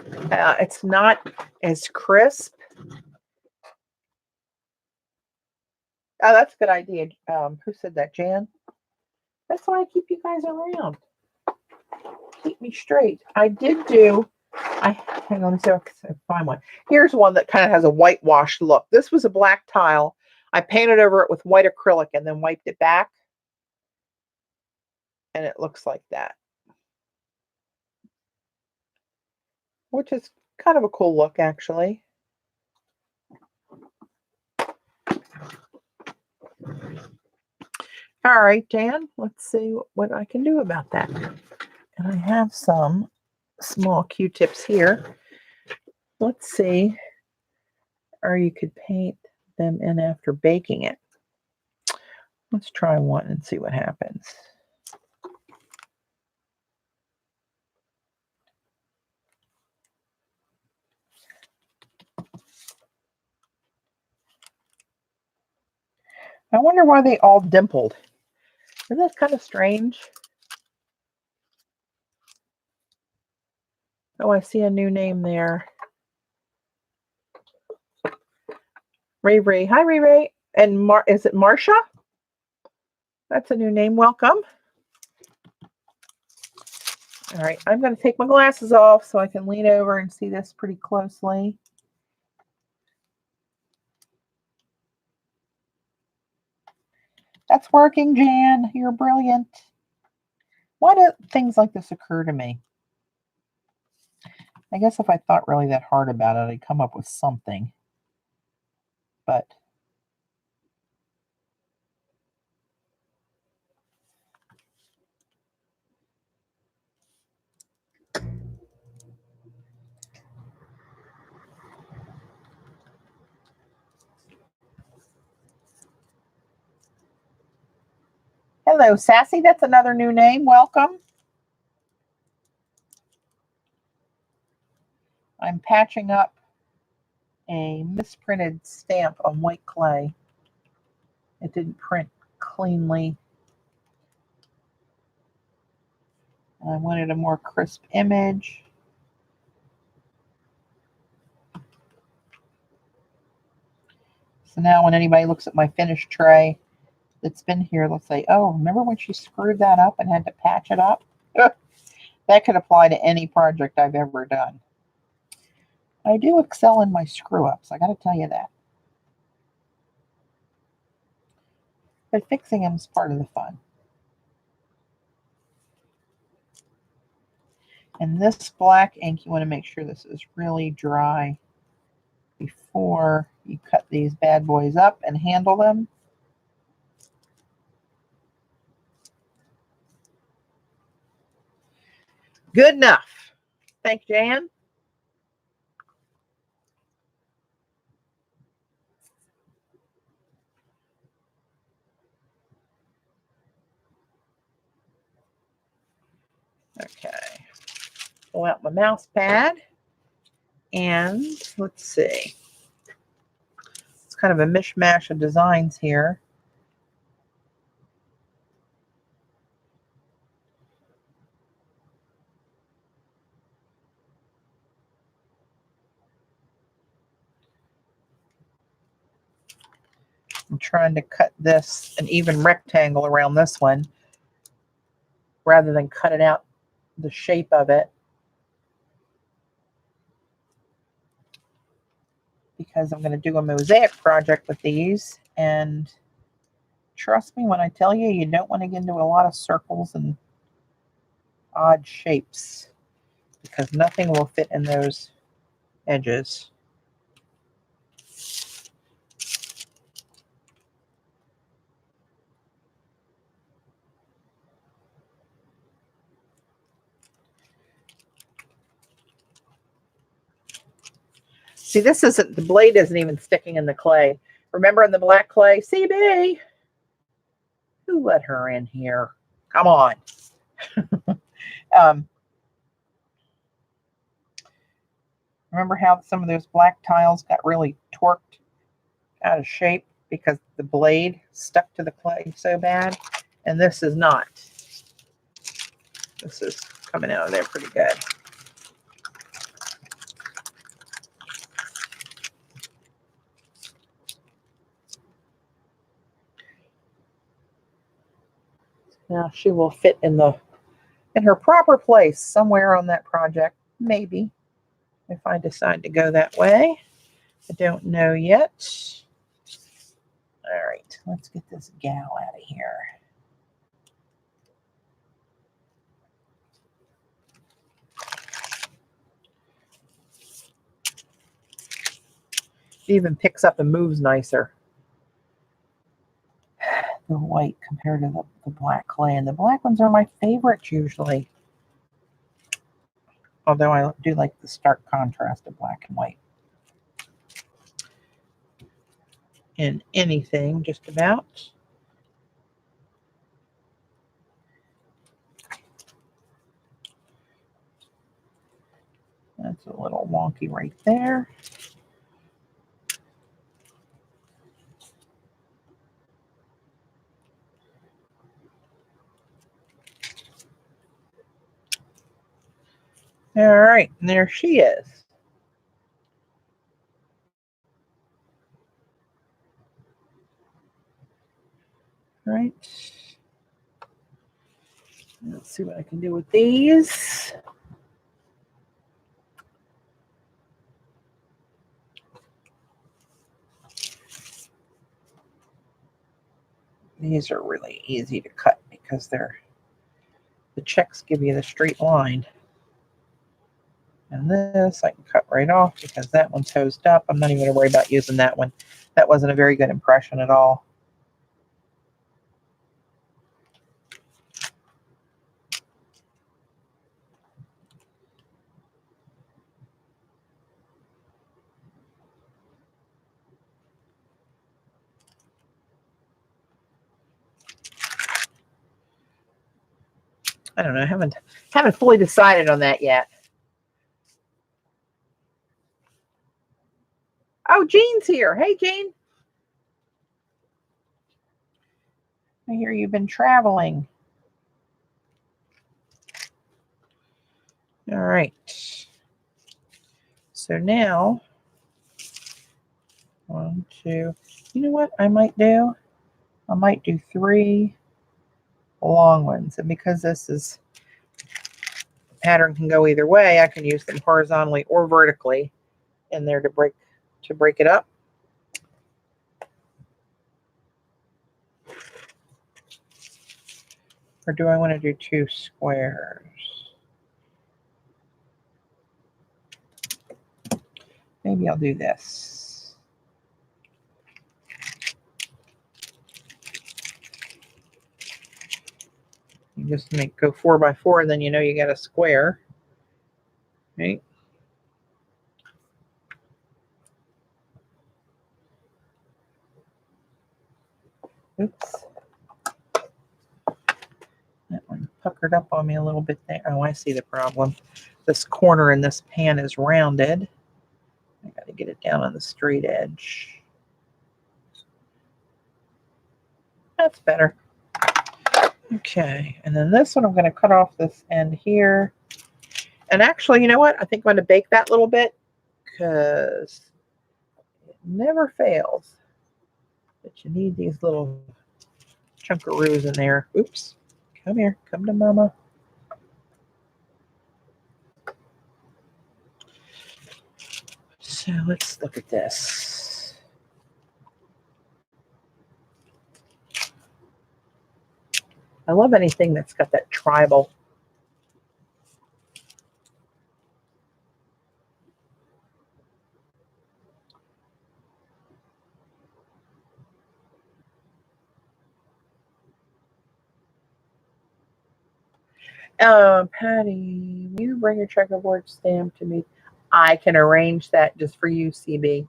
It's not as crisp. Oh, that's a good idea. Who said that, Jan? That's why I keep you guys around. Keep me straight. I did do, hang on, let me see if I can find one. Here's one that kind of has a whitewashed look. This was a black tile. I painted over it with white acrylic and then wiped it back. And it looks like that. Which is kind of a cool look, actually. All right, Jan, let's see what I can do about that. And I have some small Q-tips here. Let's see. Or you could paint them in after baking it. Let's try one and see what happens. I wonder why they all dimpled. Isn't that kind of strange? Oh, I see a new name there. Ray Ray. Hi, Ray Ray. And is it Marsha? That's a new name. Welcome. All right, I'm going to take my glasses off so I can lean over and see this pretty closely. That's working, Jan. You're brilliant. Why do things like this occur to me? I guess if I thought really that hard about it, I'd come up with something. But hello, Sassy. That's another new name. Welcome. I'm patching up a misprinted stamp on white clay. It didn't print cleanly. I wanted a more crisp image. So now when anybody looks at my finished tray that's been here, they'll say, oh, remember when she screwed that up and had to patch it up? That could apply to any project I've ever done. I do excel in my screw-ups, I got to tell you that. But fixing them is part of the fun. And this black ink, you want to make sure this is really dry before you cut these bad boys up and handle them. Good enough. Thank you, Jan. Okay. Pull out my mouse pad. And let's see. It's kind of a mishmash of designs here. I'm trying to cut this an even rectangle around this one rather than cut it out the shape of it, because I'm going to do a mosaic project with these, and trust me when I tell you, you don't want to get into a lot of circles and odd shapes because nothing will fit in those edges. See, this isn't, the blade isn't even sticking in the clay. Remember in the black clay? CB, who let her in here? Come on. Remember how some of those black tiles got really torqued out of shape because the blade stuck to the clay so bad? And this is not. This is coming out of there pretty good. Now she will fit in her proper place somewhere on that project, maybe, if I decide to go that way. I don't know yet. All right, let's get this gal out of here. It even picks up and moves nicer. The white compared to the black clay. And the black ones are my favorites usually. Although I do like the stark contrast of black and white. In anything, just about. That's a little wonky right there. All right, and there she is. All right. Let's see what I can do with these. These are really easy to cut because the checks give you the straight line. And this I can cut right off because that one's hosed up. I'm not even going to worry about using that one. That wasn't a very good impression at all. I don't know. I haven't fully decided on that yet. Oh, Jean's here. Hey, Jean. I hear you've been traveling. All right. So now, 1, 2. You know what I might do? I might do 3 long ones. And because this is pattern can go either way, I can use them horizontally or vertically in there to break it up. Or do I want to do 2 squares? Maybe I'll do this. You just go 4 by 4, and then you know you got a square. Right? Oops. That one puckered up on me a little bit there. Oh, I see the problem. This corner in this pan is rounded. I got to get it down on the straight edge. That's better. Okay, and then this one I'm going to cut off this end here. And actually, you know what? I think I'm going to bake that little bit because it never fails. But you need these little chunkaroos in there. Oops. Come here. Come to mama. So let's look at this. I love anything that's got that tribal. Patty, will you bring your checkerboard stamp to me? I can arrange that just for you, CB.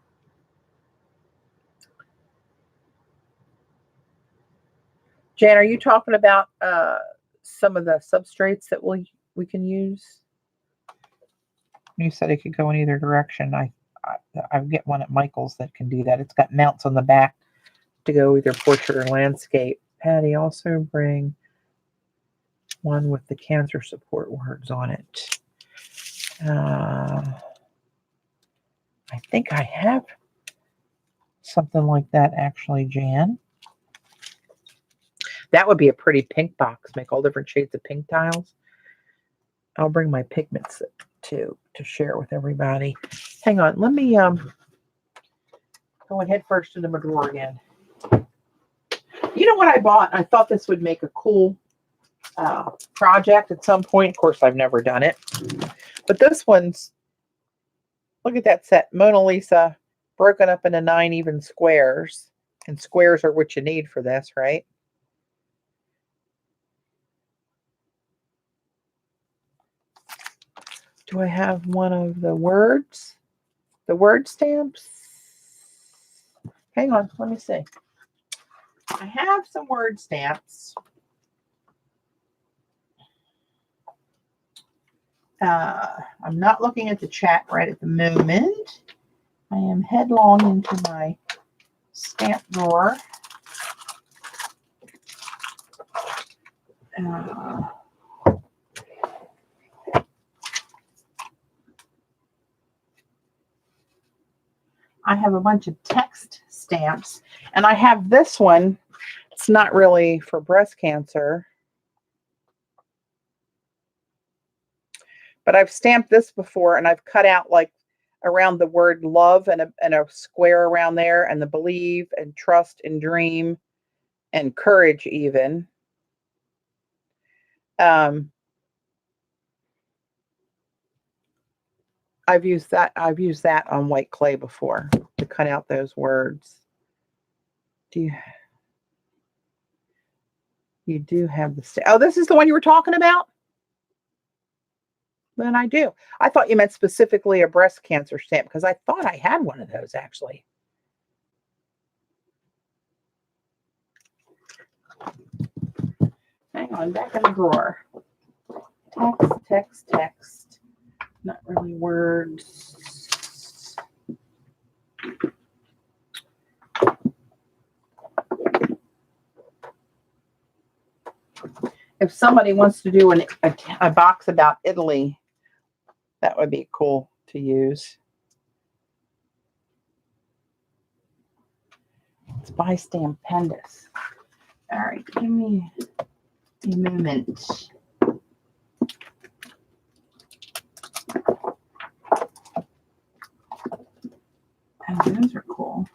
Jan, are you talking about some of the substrates that we can use? You said it could go in either direction. I get one at Michael's that can do that. It's got mounts on the back to go either portrait or landscape. Patty, also bring one with the cancer support words on it. I think I have something like that actually, Jan. That would be a pretty pink box. Make all different shades of pink tiles. I'll bring my pigments to share with everybody. Hang on, let me go ahead first into my drawer again. You know what I bought? I thought this would make a cool project at some point. Of course, I've never done it. But this one's, look at that set. Mona Lisa broken up into 9 even squares. And squares are what you need for this, right? Do I have one of the words? The word stamps? Hang on, let me see. I have some word stamps. I'm not looking at the chat right at the moment. I am headlong into my stamp drawer. I have a bunch of text stamps, and I have this one. It's not really for breast cancer, but I've stamped this before, and I've cut out like around the word love and a square around there, and the believe and trust and dream and courage even. I've used that on white clay before to cut out those words. You do have the oh, this is the one you were talking about? Then I do. I thought you meant specifically a breast cancer stamp because I thought I had one of those actually. Hang on, back in the drawer. Text. Not really words. If somebody wants to do a box about Italy, that would be cool to use. It's by Stampendous. All right, give me a moment. And those are cool.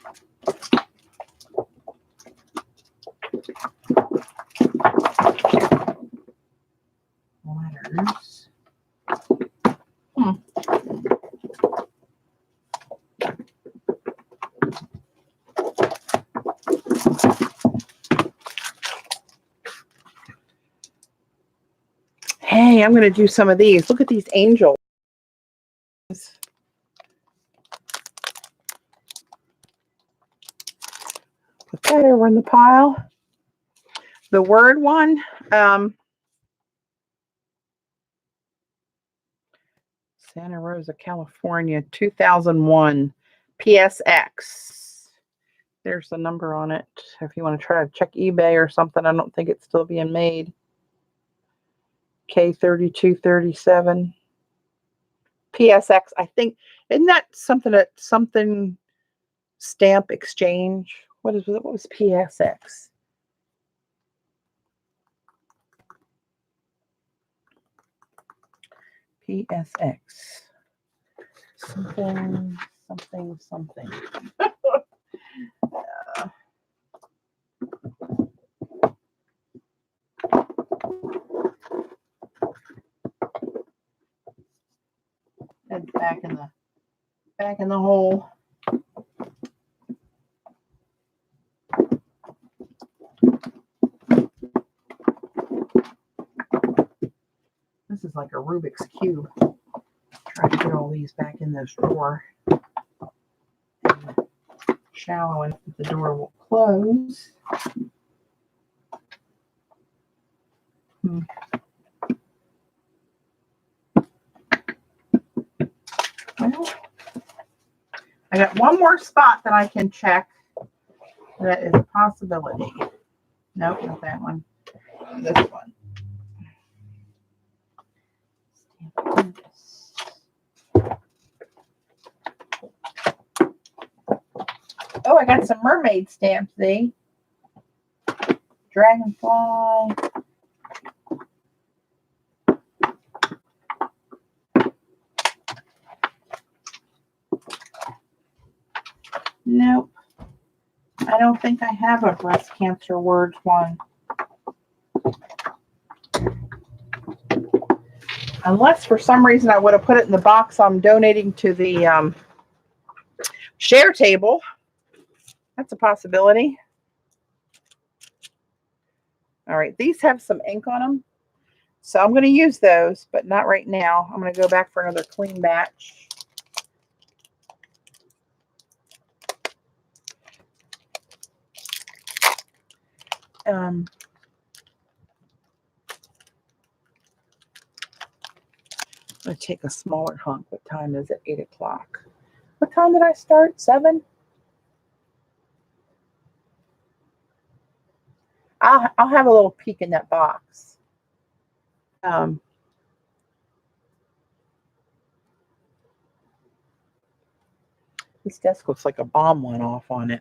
Letters. Hey, I'm going to do some of these. Look at these angels. Put that over in the pile. The word one, Santa Rosa, California, 2001, PSX. There's the number on it. If you want to try to check eBay or something, I don't think it's still being made. K3237. PSX, I think, isn't that something stamp exchange? What was PSX? PSX. Something. It's back in the hole. This is like a Rubik's Cube. Trying to get all these back in this drawer. Shallow enough that the door will close. Well, I got one more spot that I can check. That is a possibility. Nope, not that one. This one. Oh, I got some mermaid stamps, see? Dragonfly. Nope. I don't think I have a breast cancer words one. Unless for some reason I would have put it in the box I'm donating to the share table. That's a possibility. All right, these have some ink on them. So I'm going to use those, but not right now. I'm going to go back for another clean batch. I'm going to take a smaller hunk. What time is it? 8 o'clock. What time did I start? 7? I'll have a little peek in that box. This desk looks like a bomb went off on it.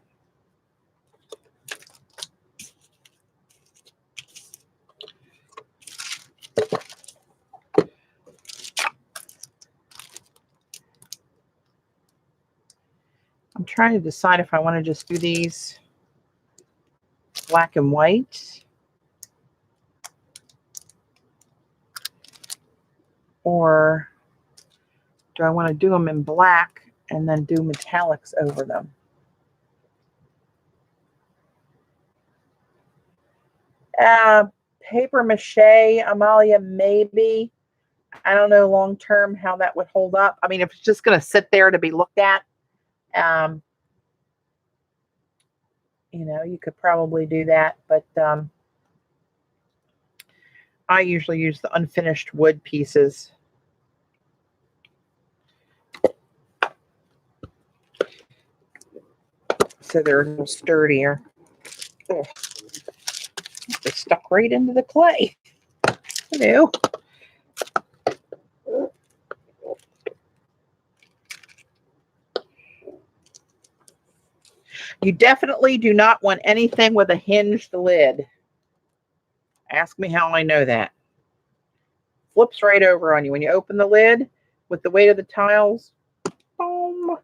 I'm trying to decide if I want to just do these black and white or do I want to do them in black and then do metallics over them? Paper mache, Amalia, maybe. I don't know long term how that would hold up. I mean, if it's just going to sit there to be looked at, you know, you could probably do that. But I usually use the unfinished wood pieces. So they're a little sturdier. Oh, they stuck right into the clay. Hello. You definitely do not want anything with a hinged lid. Ask me how I know that. Flips right over on you. When you open the lid with the weight of the tiles, boom.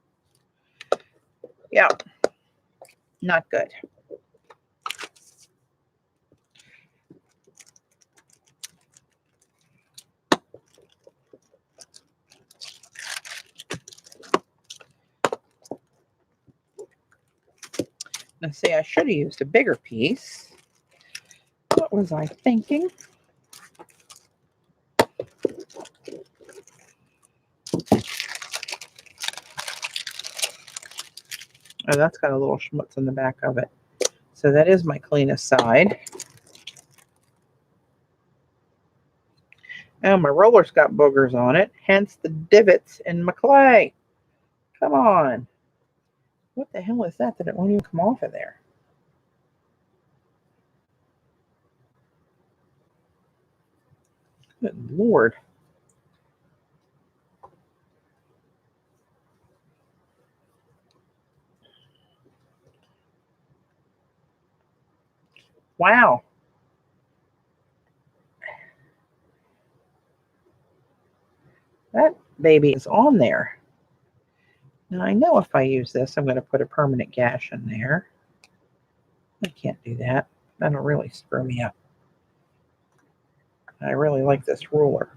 Yeah, not good. Now, see, I should have used a bigger piece. What was I thinking? Oh, that's got a little schmutz in the back of it. So that is my cleanest side. Oh, my roller's got boogers on it, hence the divots in my clay. Come on. What the hell is that it won't even come off of there? Good Lord. Wow. That baby is on there. Now I know if I use this, I'm going to put a permanent gash in there. I can't do that. That'll really screw me up. I really like this roller.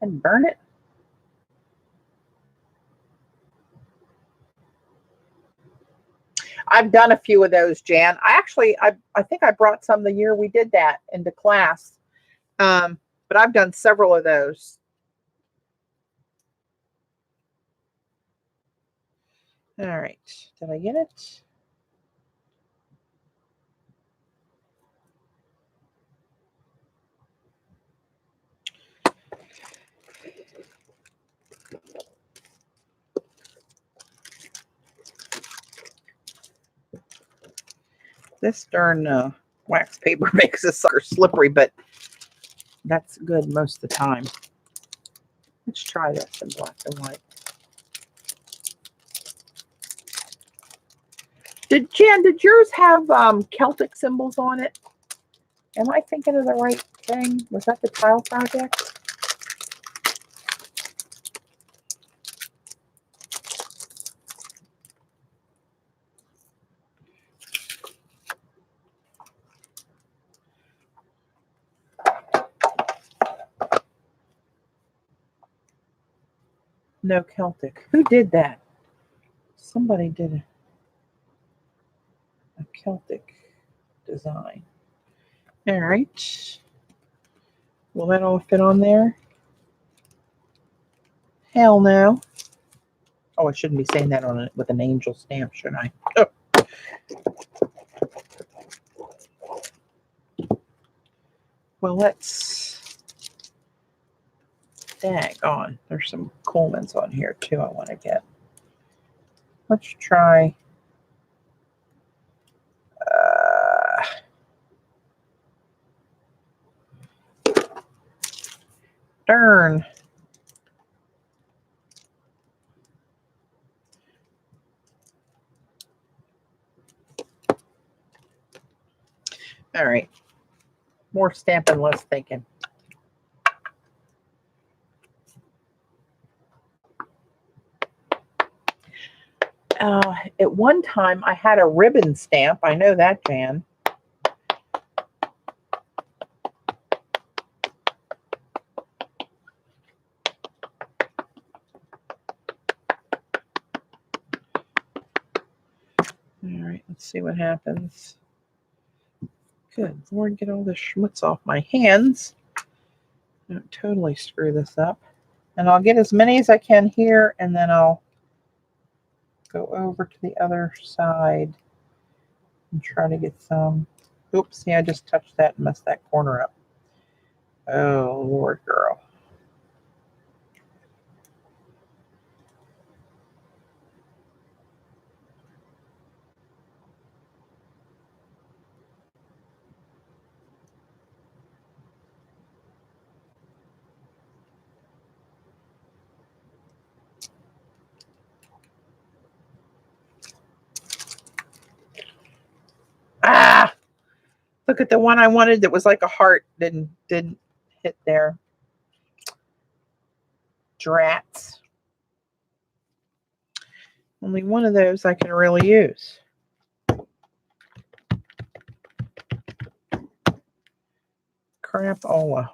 And burn it. I've done a few of those, Jan. I think I brought some the year we did that into class. But I've done several of those. All right. Did I get it? This darn wax paper makes this sucker slippery, but that's good most of the time. Let's try this in black and white. Jan, did yours have Celtic symbols on it? Am I thinking of the right thing? Was that the tile project? No Celtic. Who did that? Somebody did a Celtic design. All right. Will that all fit on there? Hell no. Oh, I shouldn't be saying that on it with an angel stamp, should I? Oh. Well, let's daggone. There's some Coleman's on here too I want to get. Let's try Darn. All right. More stamping, less thinking. At one time, I had a ribbon stamp. I know that, Jan. All right, let's see what happens. Good Lord, get all this schmutz off my hands. Don't totally screw this up. And I'll get as many as I can here, and then I'll go over to the other side and try to get some. Oops, see, I just touched that and messed that corner up. Oh, Lord, girl. Ah! Look at the one I wanted that was like a heart. Didn't hit there. Drats. Only one of those I can really use. Crapola.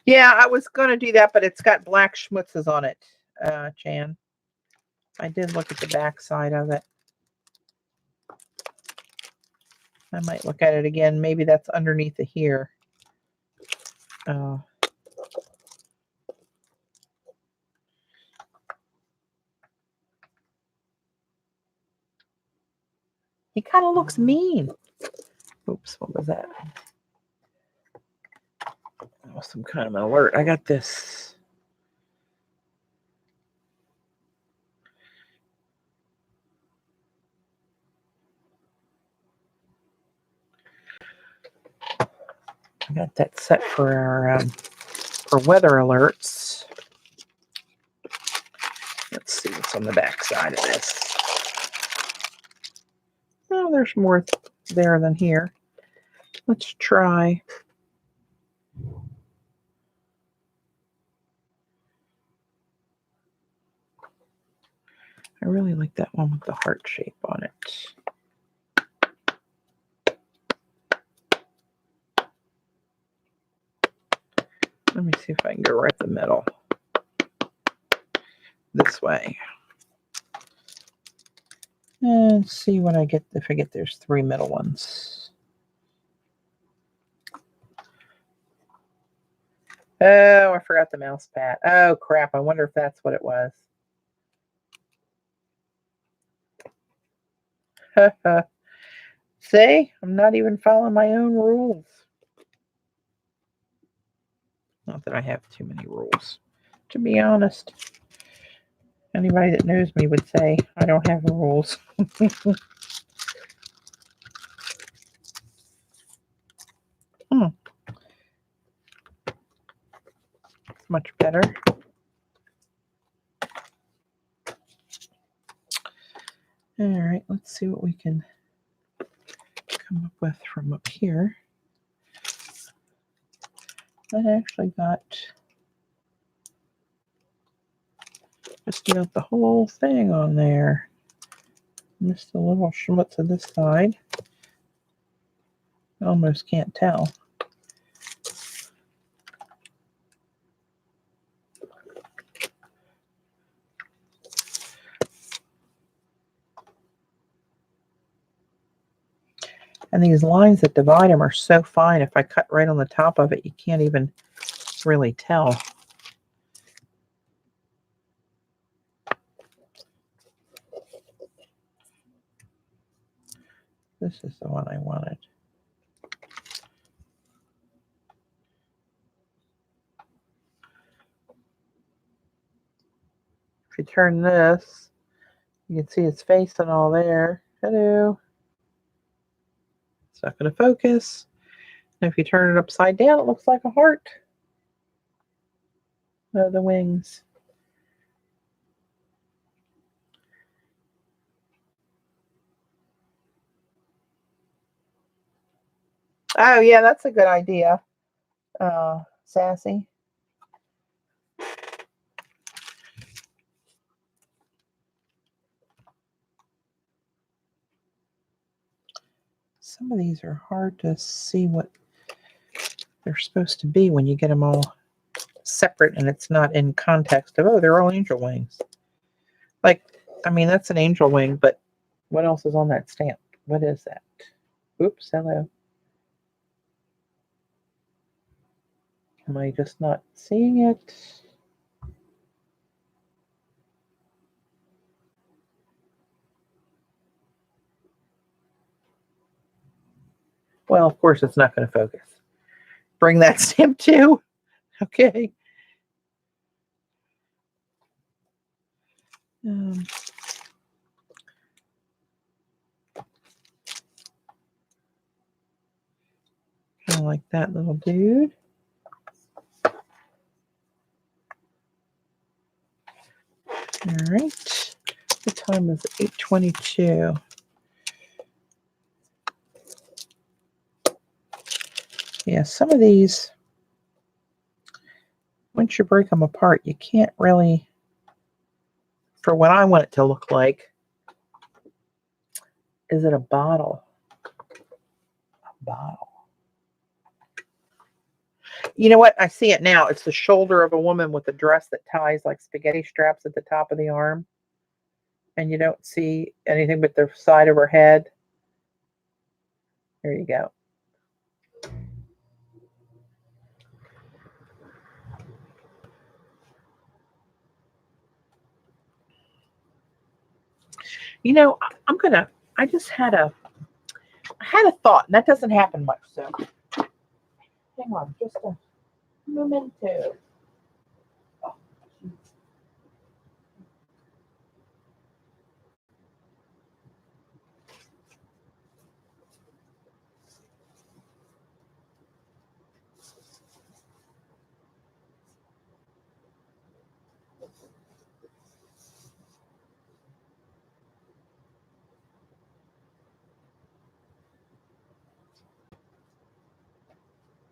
Yeah, I was going to do that, but it's got black schmutzes on it, Jan. I did look at the back side of it. I might look at it again. Maybe that's underneath the here. He kind of looks mean. Oops, what was that? That was some kind of an alert. I got this. I got that set for our for weather alerts. Let's see what's on the back side of this. Oh, there's more there than here. Let's try. I really like that one with the heart shape on it. Let me see if I can go right the middle. This way. And see what I get. If I get there's 3 middle ones. Oh, I forgot the mouse pad. Oh, crap. I wonder if that's what it was. See? I'm not even following my own rules. Not that I have too many rules, to be honest. Anybody that knows me would say I don't have rules. It's much better. All right, let's see what we can come up with from up here. That actually got just about the whole thing on there. Missed a little schmutz on this side. Almost can't tell. And these lines that divide them are so fine. If I cut right on the top of it, you can't even really tell. This is the one I wanted. If you turn this, you can see his face and all there. Hello. It's not going to focus. And if you turn it upside down, it looks like a heart. The wings. Oh, yeah, that's a good idea, Sassy. Some of these are hard to see what they're supposed to be when you get them all separate and it's not in context of, oh, they're all angel wings. Like, I mean, that's an angel wing, but what else is on that stamp? What is that? Oops, hello. Am I just not seeing it? Well, of course, it's not going to focus. Bring that stamp too. Okay. Kind of like that little dude. All right. What time is it? 8:22. Yeah, some of these, once you break them apart, you can't really, for what I want it to look like, is it a bottle? A bottle. You know what? I see it now. It's the shoulder of a woman with a dress that ties like spaghetti straps at the top of the arm. And you don't see anything but the side of her head. There you go. You know, I just had a thought, and that doesn't happen much, so hang on just a momento. Oh,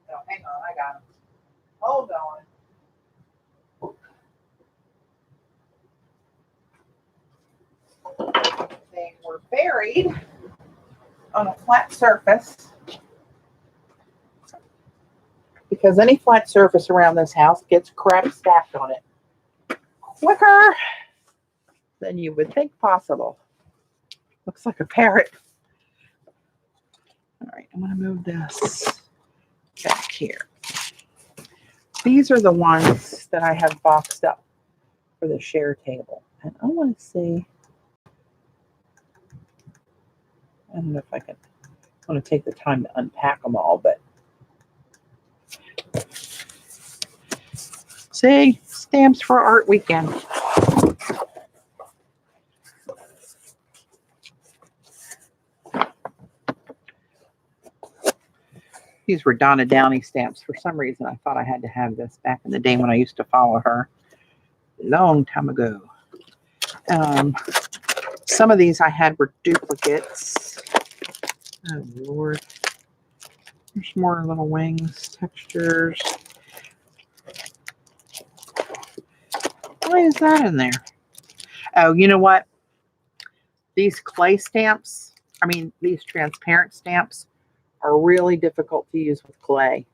no, hang on, I got him. Hold on. They were buried on a flat surface because any flat surface around this house gets crap stacked on it quicker than you would think possible. Looks like a parrot. All right, I'm going to move this back here. These are the ones that I have boxed up for the share table. And I want to see, I don't know if I want to take the time to unpack them all, but see, stamps for art weekend. These were Donna Downey stamps. For some reason, I thought I had to have this back in the day when I used to follow her. Long time ago. Some of these I had were duplicates. Oh, Lord. There's more little wings, textures. Why is that in there? Oh, you know what? These clay stamps, these transparent stamps are really difficult to use with clay.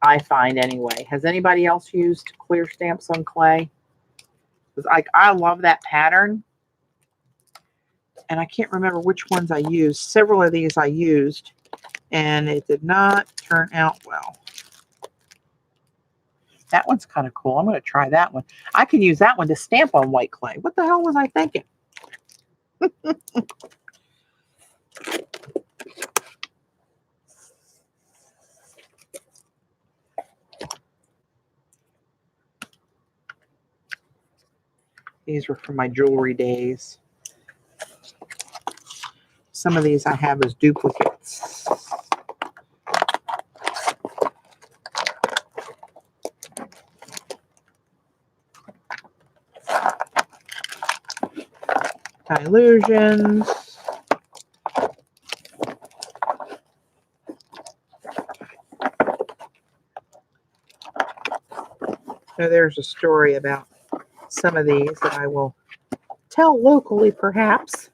I find anyway. Has anybody else used clear stamps on clay? Because I love that pattern. And I can't remember which ones I used. Several of these I used, and it did not turn out well. That one's kind of cool. I'm going to try that one. I can use that one to stamp on white clay. What the hell was I thinking? These were from my jewelry days. Some of these I have as duplicates. pigments. Dilutions. So there's a story about some of these that I will tell locally, perhaps.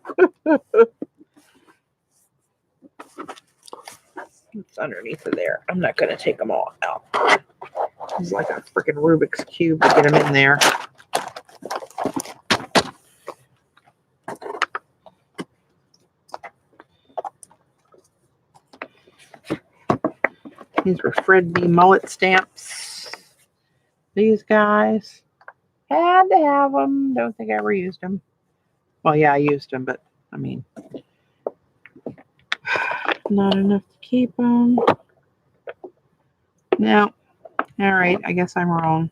It's underneath of there. I'm not going to take them all out. It's like a freaking Rubik's Cube to get them in there. These were Fred B. Mullet stamps. These guys. Had to have them. Don't think I ever used them. Well, yeah, I used them, but I mean, not enough to keep them. No. All right. I guess I'm wrong.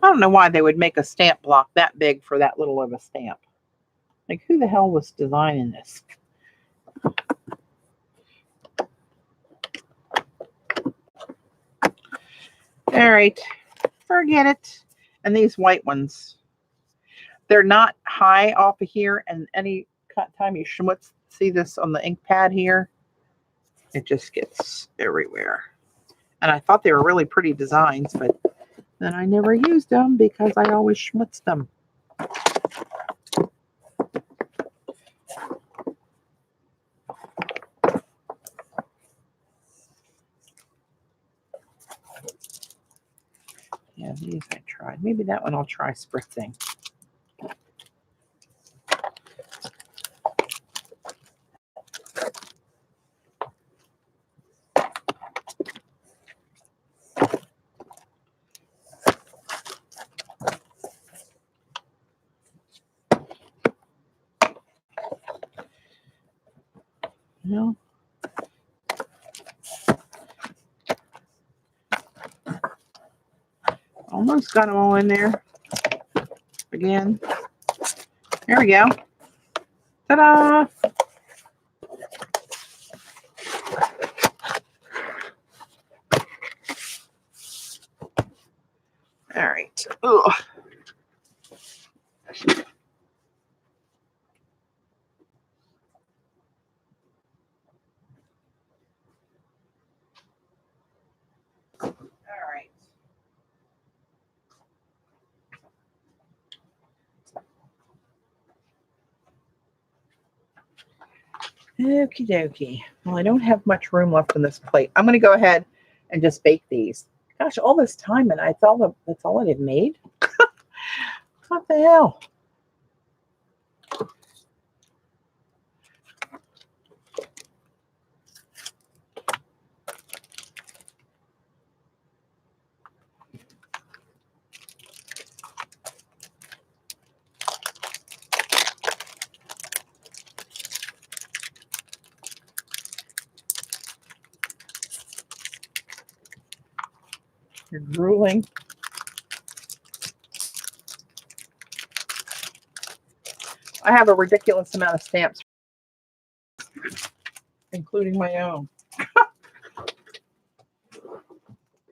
I don't know why they would make a stamp block that big for that little of a stamp. Like, who the hell was designing this? All right. Forget it. And these white ones, they're not high off of here. And any time you schmutz, see this on the ink pad here, it just gets everywhere. And I thought they were really pretty designs, but then I never used them because I always schmutzed them. Yeah, these I tried. Maybe that one I'll try spritzing. No. Almost got them all in there. Again. There we go. Ta-da! All right. Ugh. All right. Okie dokie. Well, I don't have much room left on this plate. I'm going to go ahead and just bake these. Gosh, all this time, and that's all I had made? What the hell? You're drooling. I have a ridiculous amount of stamps, including my own.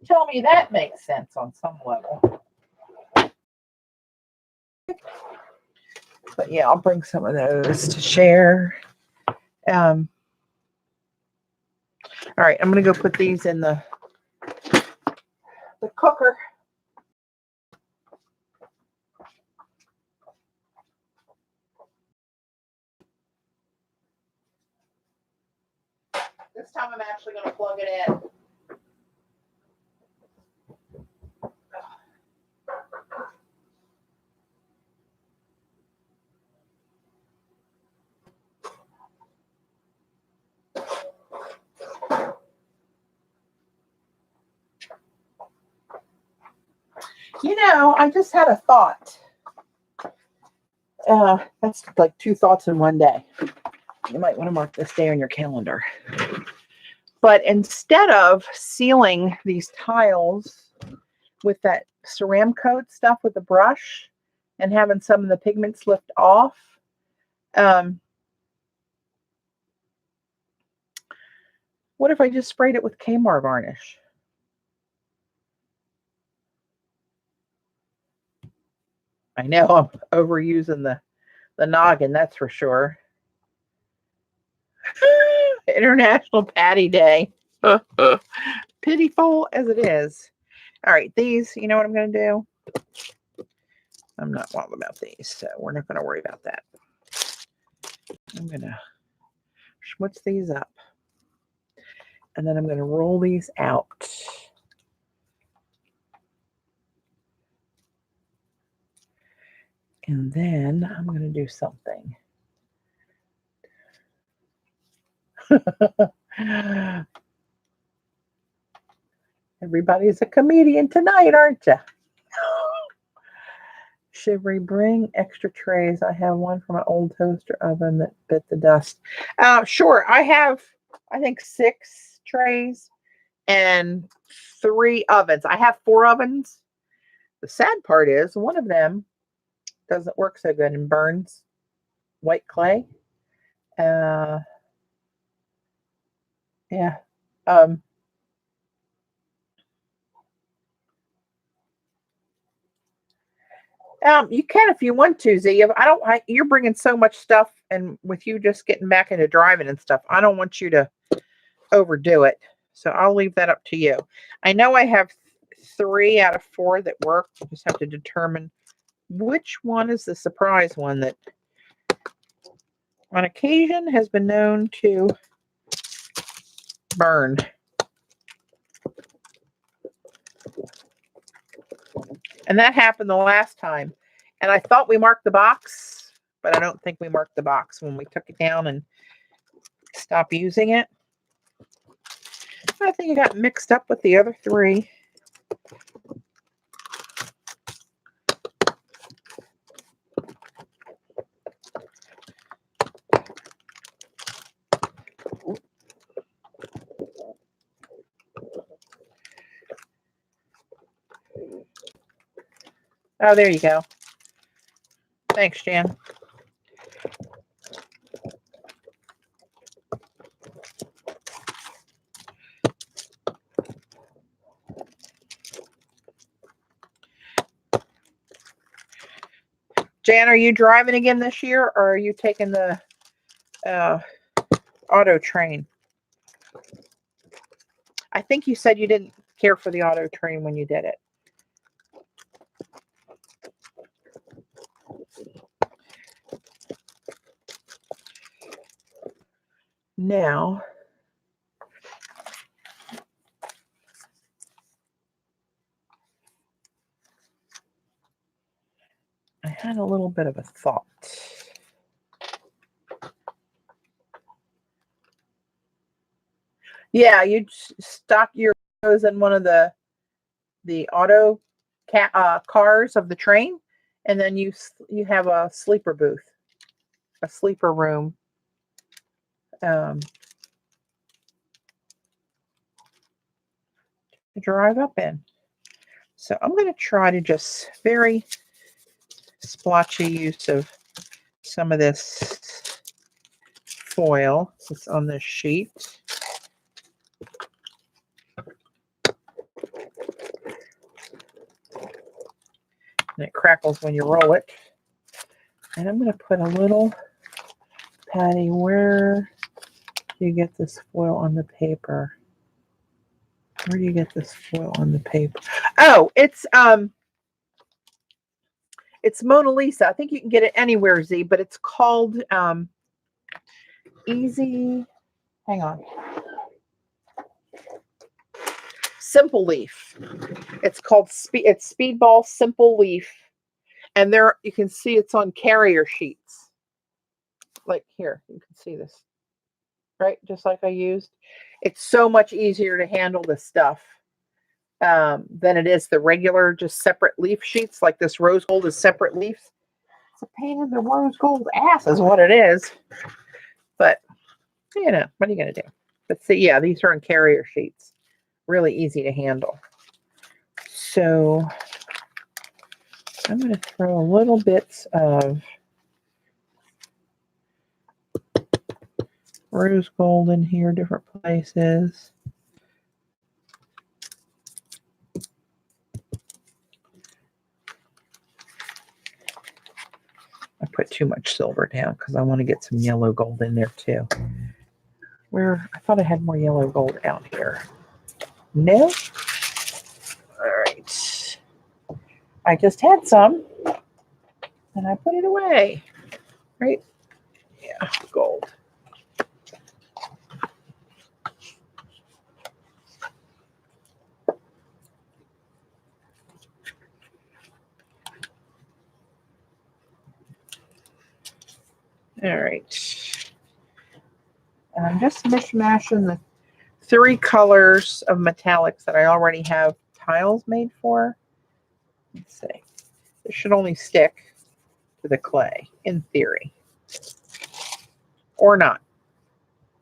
Tell me that makes sense on some level. But yeah, I'll bring some of those to share. All right, I'm going to go put these in the cooker. This time I'm actually going to plug it in. You know, I just had a thought. That's like 2 thoughts in one day. You might want to mark this day on your calendar. But instead of sealing these tiles with that Ceramcoat stuff with a brush, and having some of the pigments lift off. What if I just sprayed it with Kmart varnish? I know I'm overusing the noggin, that's for sure. International Patty Day. Pitiful as it is. All right, these, you know what I'm going to do? I'm not wild about these, so we're not going to worry about that. I'm going to schmutz these up. And then I'm going to roll these out. And then I'm going to do something. Everybody's a comedian tonight, aren't you? Should we bring extra trays? I have one from an old toaster oven that bit the dust. Sure. I have, I think, 6 trays and 3 ovens. I have 4 ovens. The sad part is one of them doesn't work so good and burns white clay. Yeah. You can if you want to, Z. You're bringing so much stuff, and with you just getting back into driving and stuff, I don't want you to overdo it. So I'll leave that up to you. I know I have 3 out of 4 that work. I just have to determine which one is the surprise one that on occasion has been known to burn. And that happened the last time. And I thought we marked the box, but I don't think we marked the box when we took it down and stopped using it. I think it got mixed up with the other 3. Oh, there you go. Thanks, Jan. Jan, are you driving again this year, or are you taking the auto train? I think you said you didn't care for the auto train when you did it. Now, I had a little bit of a thought. Yeah, you stock your clothes in one of the auto cars of the train, and then you have a sleeper booth, a sleeper room. To drive up in. So I'm going to try to just very splotchy use of some of this foil that's on this sheet. And it crackles when you roll it. And I'm going to put a little, Patty, where do you get this foil on the paper? Where do you get this foil on the paper? Oh, it's Mona Lisa. I think you can get it anywhere, Z, but it's called Easy. Hang on. Simple Leaf. It's called it's Speedball Simple Leaf, and there you can see it's on carrier sheets. Like here, you can see this, right? Just like I used. It's so much easier to handle this stuff than it is the regular, just separate leaf sheets. Like this rose gold is separate leaves. It's a pain in the rose gold ass, is what it is. But you know, what are you gonna do? But see, yeah, these are on carrier sheets. Really easy to handle. So I'm going to throw a little bits of rose gold in here, different places. I put too much silver down because I want to get some yellow gold in there too. Where I thought I had more yellow gold out here. No. All right. I just had some and I put it away. Right? Yeah, gold. All right. And I'm just mishmashing the 3 colors of metallics that I already have tiles made for. Let's see. This should only stick to the clay, in theory. Or not.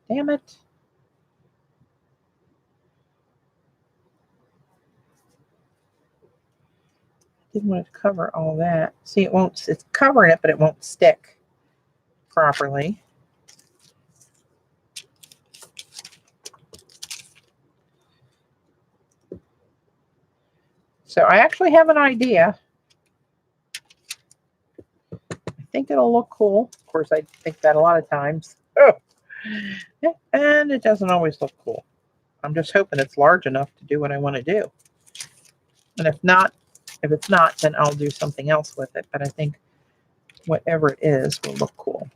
Damn it. Didn't want to cover all that. See, it won't, it's covering it, but it won't stick properly. So I actually have an idea. I think it'll look cool. Of course, I think that a lot of times. Oh. And it doesn't always look cool. I'm just hoping it's large enough to do what I want to do. And if it's not, then I'll do something else with it. But I think whatever it is will look cool.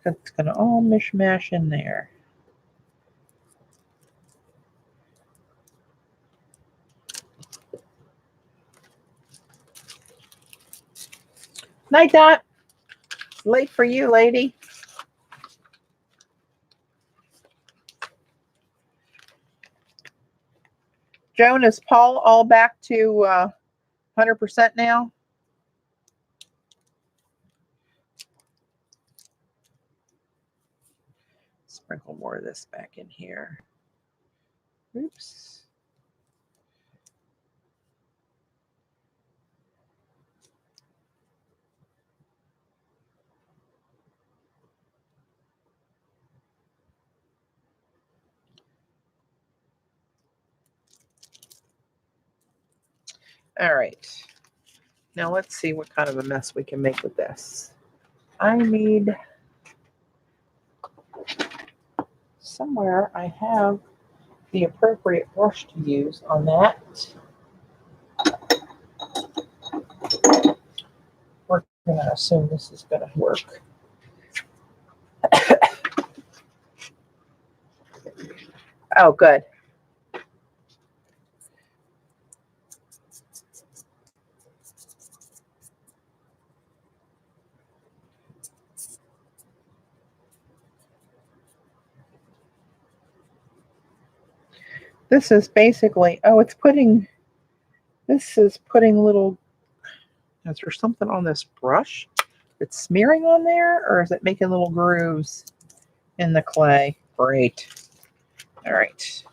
It's going to all mishmash in there. Night, Dot. Late for you, lady. Joan, is Paul all back to 100% now? Sprinkle more of this back in here. Oops. All right. Now let's see what kind of a mess we can make with this. I need somewhere I have the appropriate brush to use on that. We're going to assume this is going to work. Oh, good. This is basically, oh, this is putting little, is there something on this brush that's smearing on there, or is it making little grooves in the clay? Great. All right.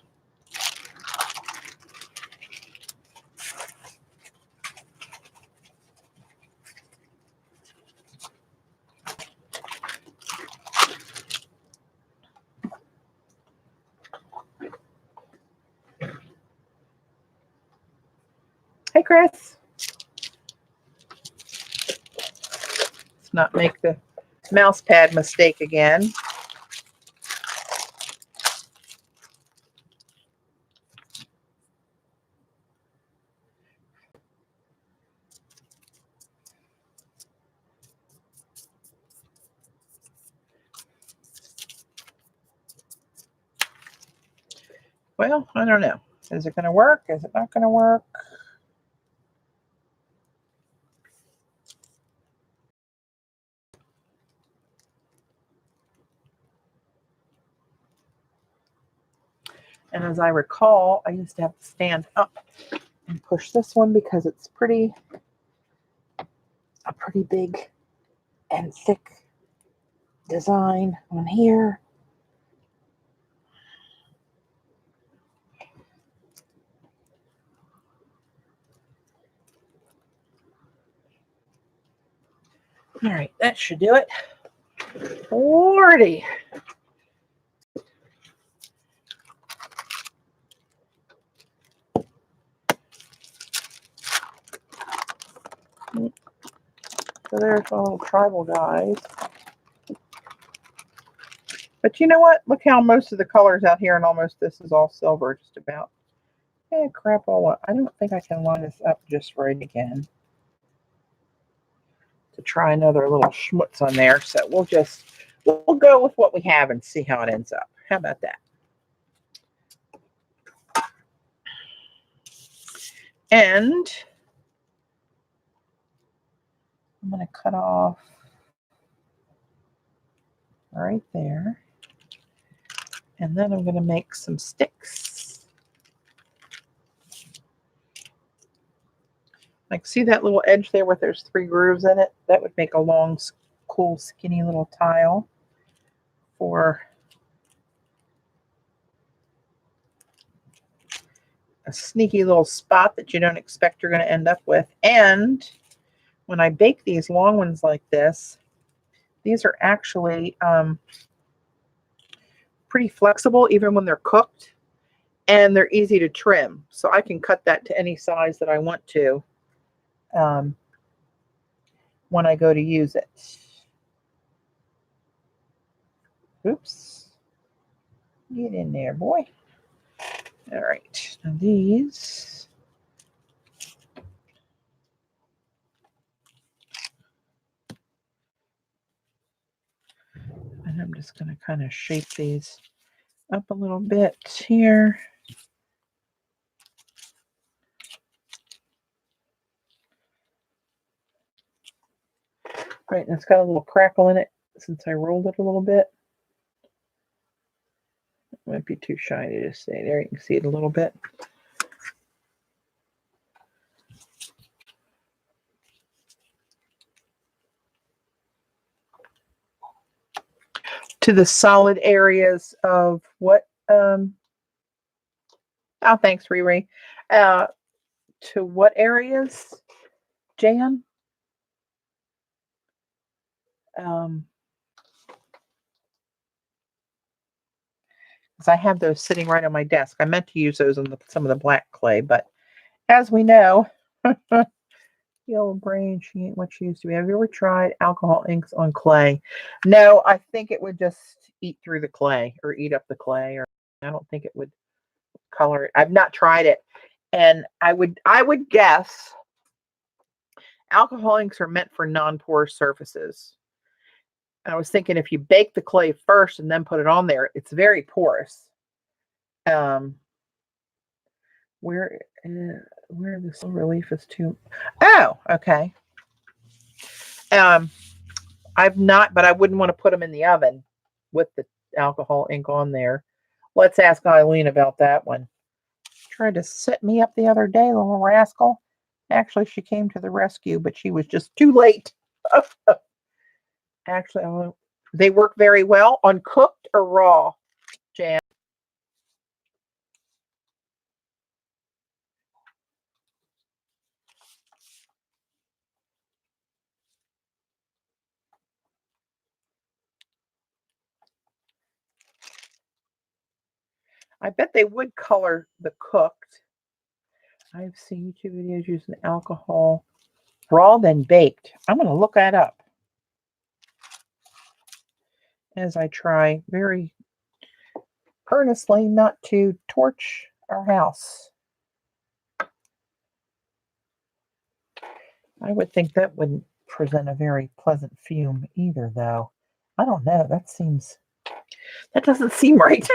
Hey, Chris. Let's not make the mouse pad mistake again. Well, I don't know. Is it going to work? Is it not going to work? And as I recall, I used to have to stand up and push this one because it's a pretty big and thick design on here. All right, that should do it. Lordy. So there's my little tribal guys. But you know what? Look how most of the colors out here and almost this is all silver, just about. Crap all up. I don't think I can line this up just right again to try another little schmutz on there. So we'll go with what we have and see how it ends up. How about that? And I'm going to cut off right there. And then I'm going to make some sticks. Like, see that little edge there where there's 3 grooves in it? That would make a long, cool, skinny little tile for a sneaky little spot that you don't expect you're going to end up with. And when I bake these long ones like this, these are actually pretty flexible even when they're cooked, and they're easy to trim. So I can cut that to any size that I want to when I go to use it. Oops. Get in there, boy. All right. Now these. And I'm just going to kind of shape these up a little bit here. Right, and it's got a little crackle in it since I rolled it a little bit. It might be too shiny to stay there. You can see it a little bit. To the solid areas of what? Oh, thanks, Riri. To what areas, Jan? Because I have those sitting right on my desk. I meant to use those on some of the black clay, but as we know, yellow brain, she ain't what she used to be. Have you ever tried alcohol inks on clay? No, I think it would just eat through the clay or eat up the clay, or I don't think it would color it. I've not tried it, and I would guess alcohol inks are meant for non-porous surfaces. I was thinking if you bake the clay first and then put it on there, it's very porous. Where the silver leaf is too. Oh, okay. I've not, but I wouldn't want to put them in the oven with the alcohol ink on there. Let's ask Eileen about that one. Tried to set me up the other day, little rascal. Actually, she came to the rescue, but she was just too late. Actually, they work very well on cooked or raw, Jan. I bet they would color the cooked. I've seen YouTube videos using alcohol raw then baked. I'm going to look that up as I try very earnestly not to torch our house. I would think that wouldn't present a very pleasant fume either, though. I don't know. That doesn't seem right.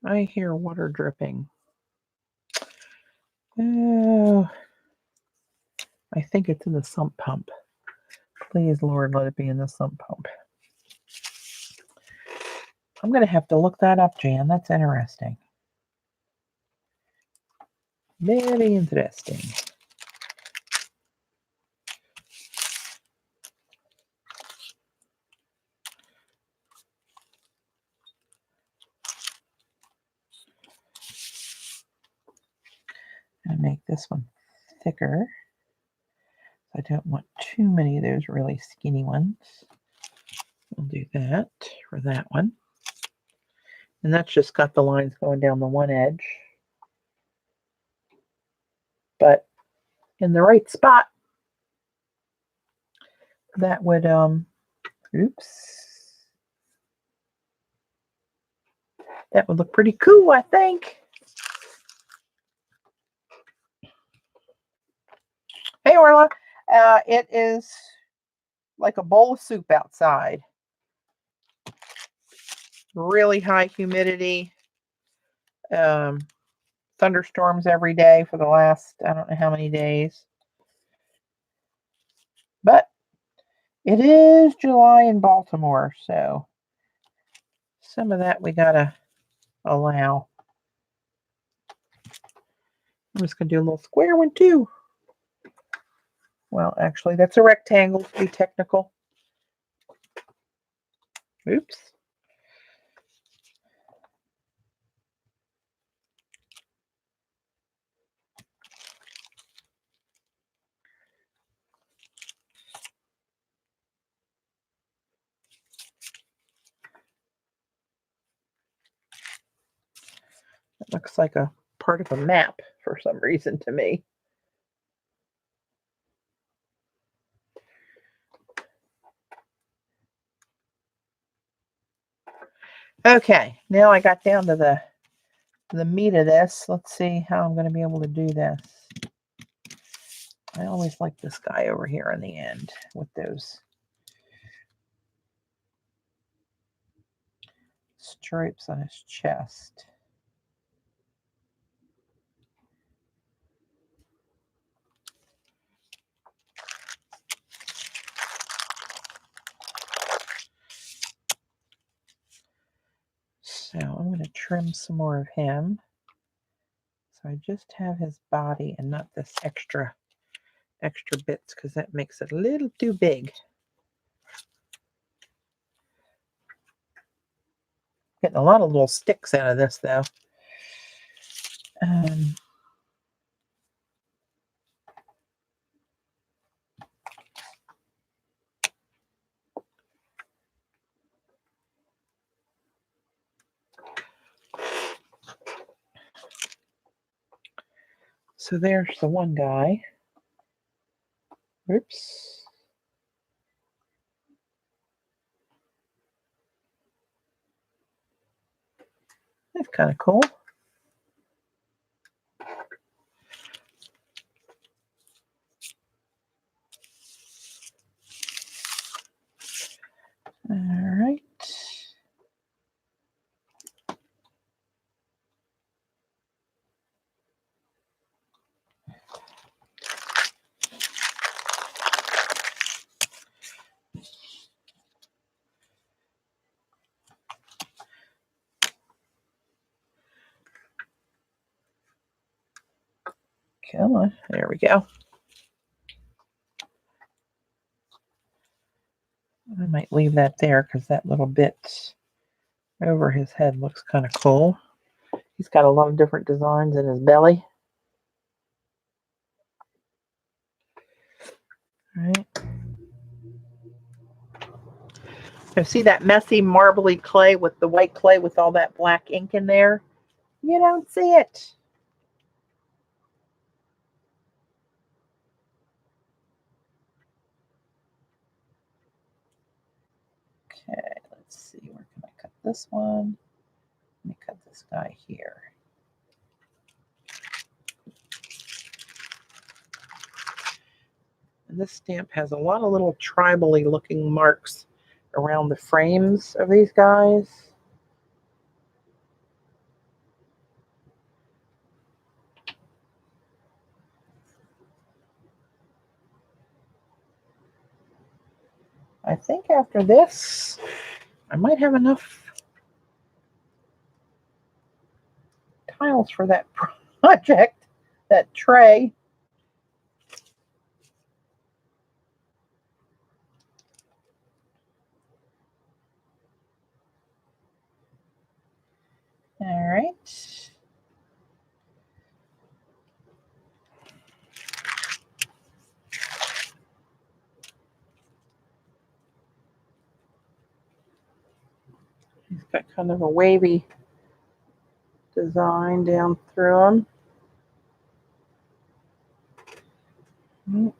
I hear water dripping. Oh, I think it's in the sump pump. Please, Lord, let it be in the sump pump. I'm going to have to look that up, Jan. That's interesting. Very interesting. make this one thicker. I don't want too many of those really skinny ones. We'll do that for that one. And that's just got the lines going down the one edge. But in the right spot, that would, oops. That would look pretty cool, I think. Hey, Orla. It is like a bowl of soup outside. Really high humidity. Thunderstorms every day for the last, I don't know how many days. But it is July in Baltimore, so some of that we gotta allow. I'm just gonna do a little square one too. Well, actually, that's a rectangle to be technical. Oops. It looks like a part of a map for some reason to me. Okay, now I got down to the meat of this. Let's see how I'm going to be able to do this. I always like this guy over here in the end with those stripes on his chest. So I'm going to trim some more of him. So I just have his body and not this extra bits because that makes it a little too big. Getting a lot of little sticks out of this though. So there's the one guy. Oops. That's kind of cool. All right. Come on. There we go. I might leave that there because that little bit over his head looks kind of cool. He's got a lot of different designs in his belly. All right. So see that messy marbly clay with the white clay with all that black ink in there? You don't see it. Okay, let's see. Where can I cut this one? Let me cut this guy here. And this stamp has a lot of little tribally looking marks around the frames of these guys. I think after this, I might have enough tiles for that project, that tray. All right. Got kind of a wavy design down through them.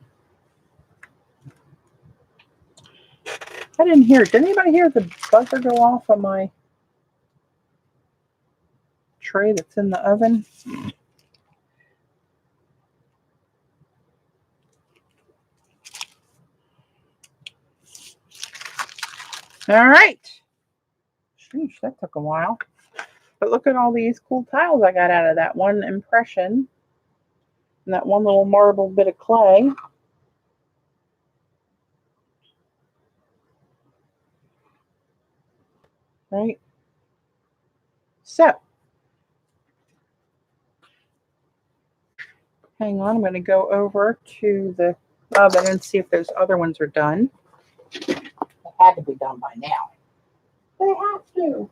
I didn't hear it. Did anybody hear the buzzer go off on my tray that's in the oven? All right. Sheesh, that took a while. But look at all these cool tiles I got out of that one impression. And that one little marble bit of clay. Right? So, hang on. I'm going to go over to the oven and see if those other ones are done. They had to be done by now. They have to.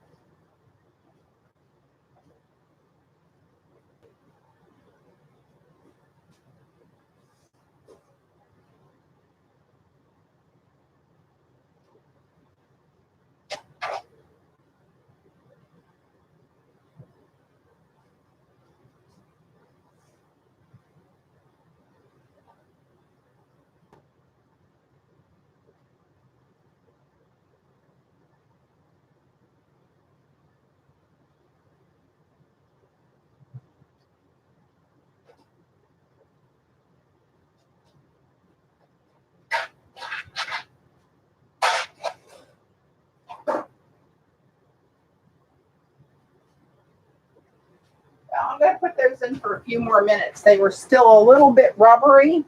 I'm going to put those in for a few more minutes. They were still a little bit rubbery.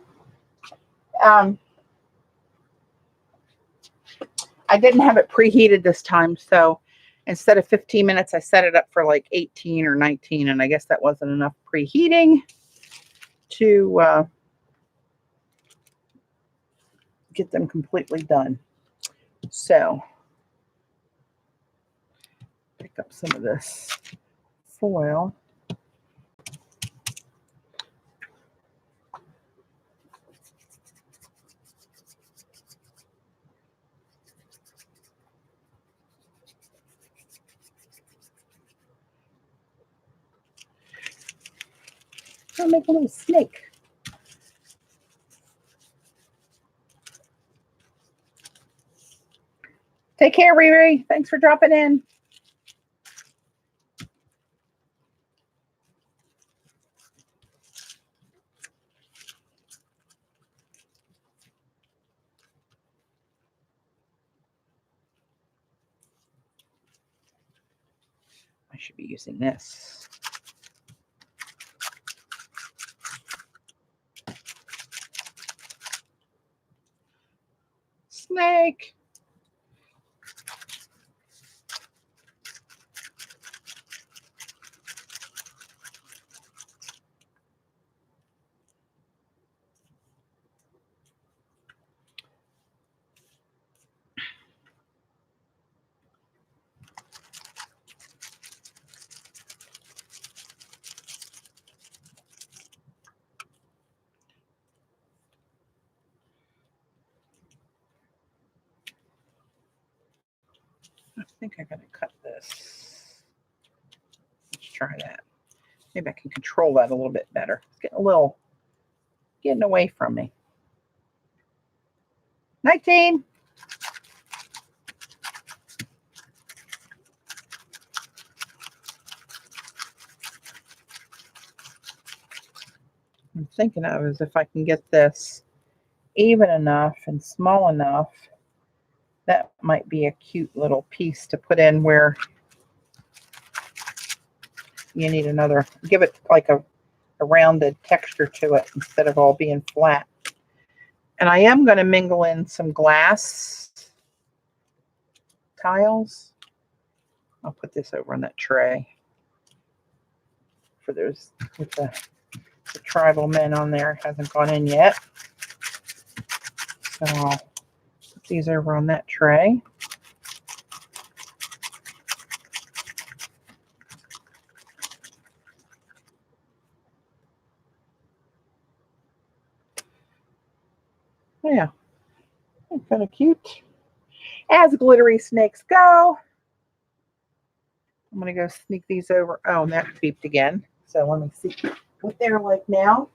I didn't have it preheated this time, so instead of 15 minutes, I set it up for like 18 or 19, and I guess that wasn't enough preheating to get them completely done. So, pick up some of this foil. I'll make a little snake. Take care, Riri. Thanks for dropping in. I should be using this. Snake. I think I gotta cut this. Let's try that. Maybe I can control that a little bit better. It's getting away from me. 19. I'm thinking of is if I can get this even enough and small enough, that might be a cute little piece to put in where you need another, give it like a rounded texture to it instead of all being flat. And I am going to mingle in some glass tiles. I'll put this over on that tray for those with the tribal men on there. It hasn't gone in yet. So I'll put these over on that tray. Yeah, kind of cute. As glittery snakes go. I'm going to go sneak these over. Oh, and that beeped again. So let me see what they're like now.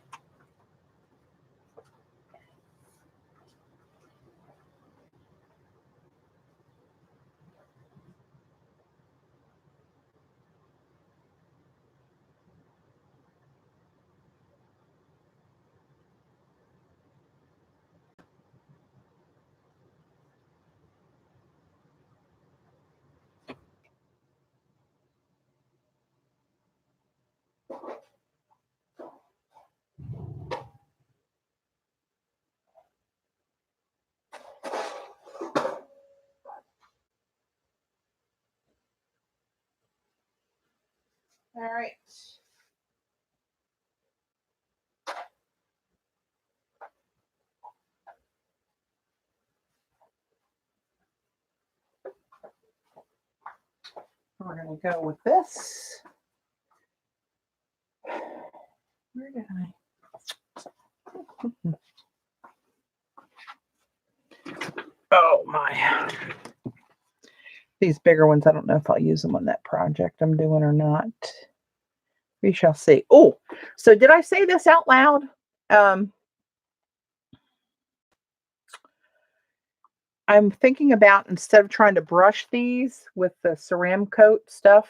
All right. We're going to go with this. Where did I? Oh my. These bigger ones, I don't know if I'll use them on that project I'm doing or not. We shall see. Oh, so did I say this out loud? I'm thinking about, instead of trying to brush these with the Ceram Coat stuff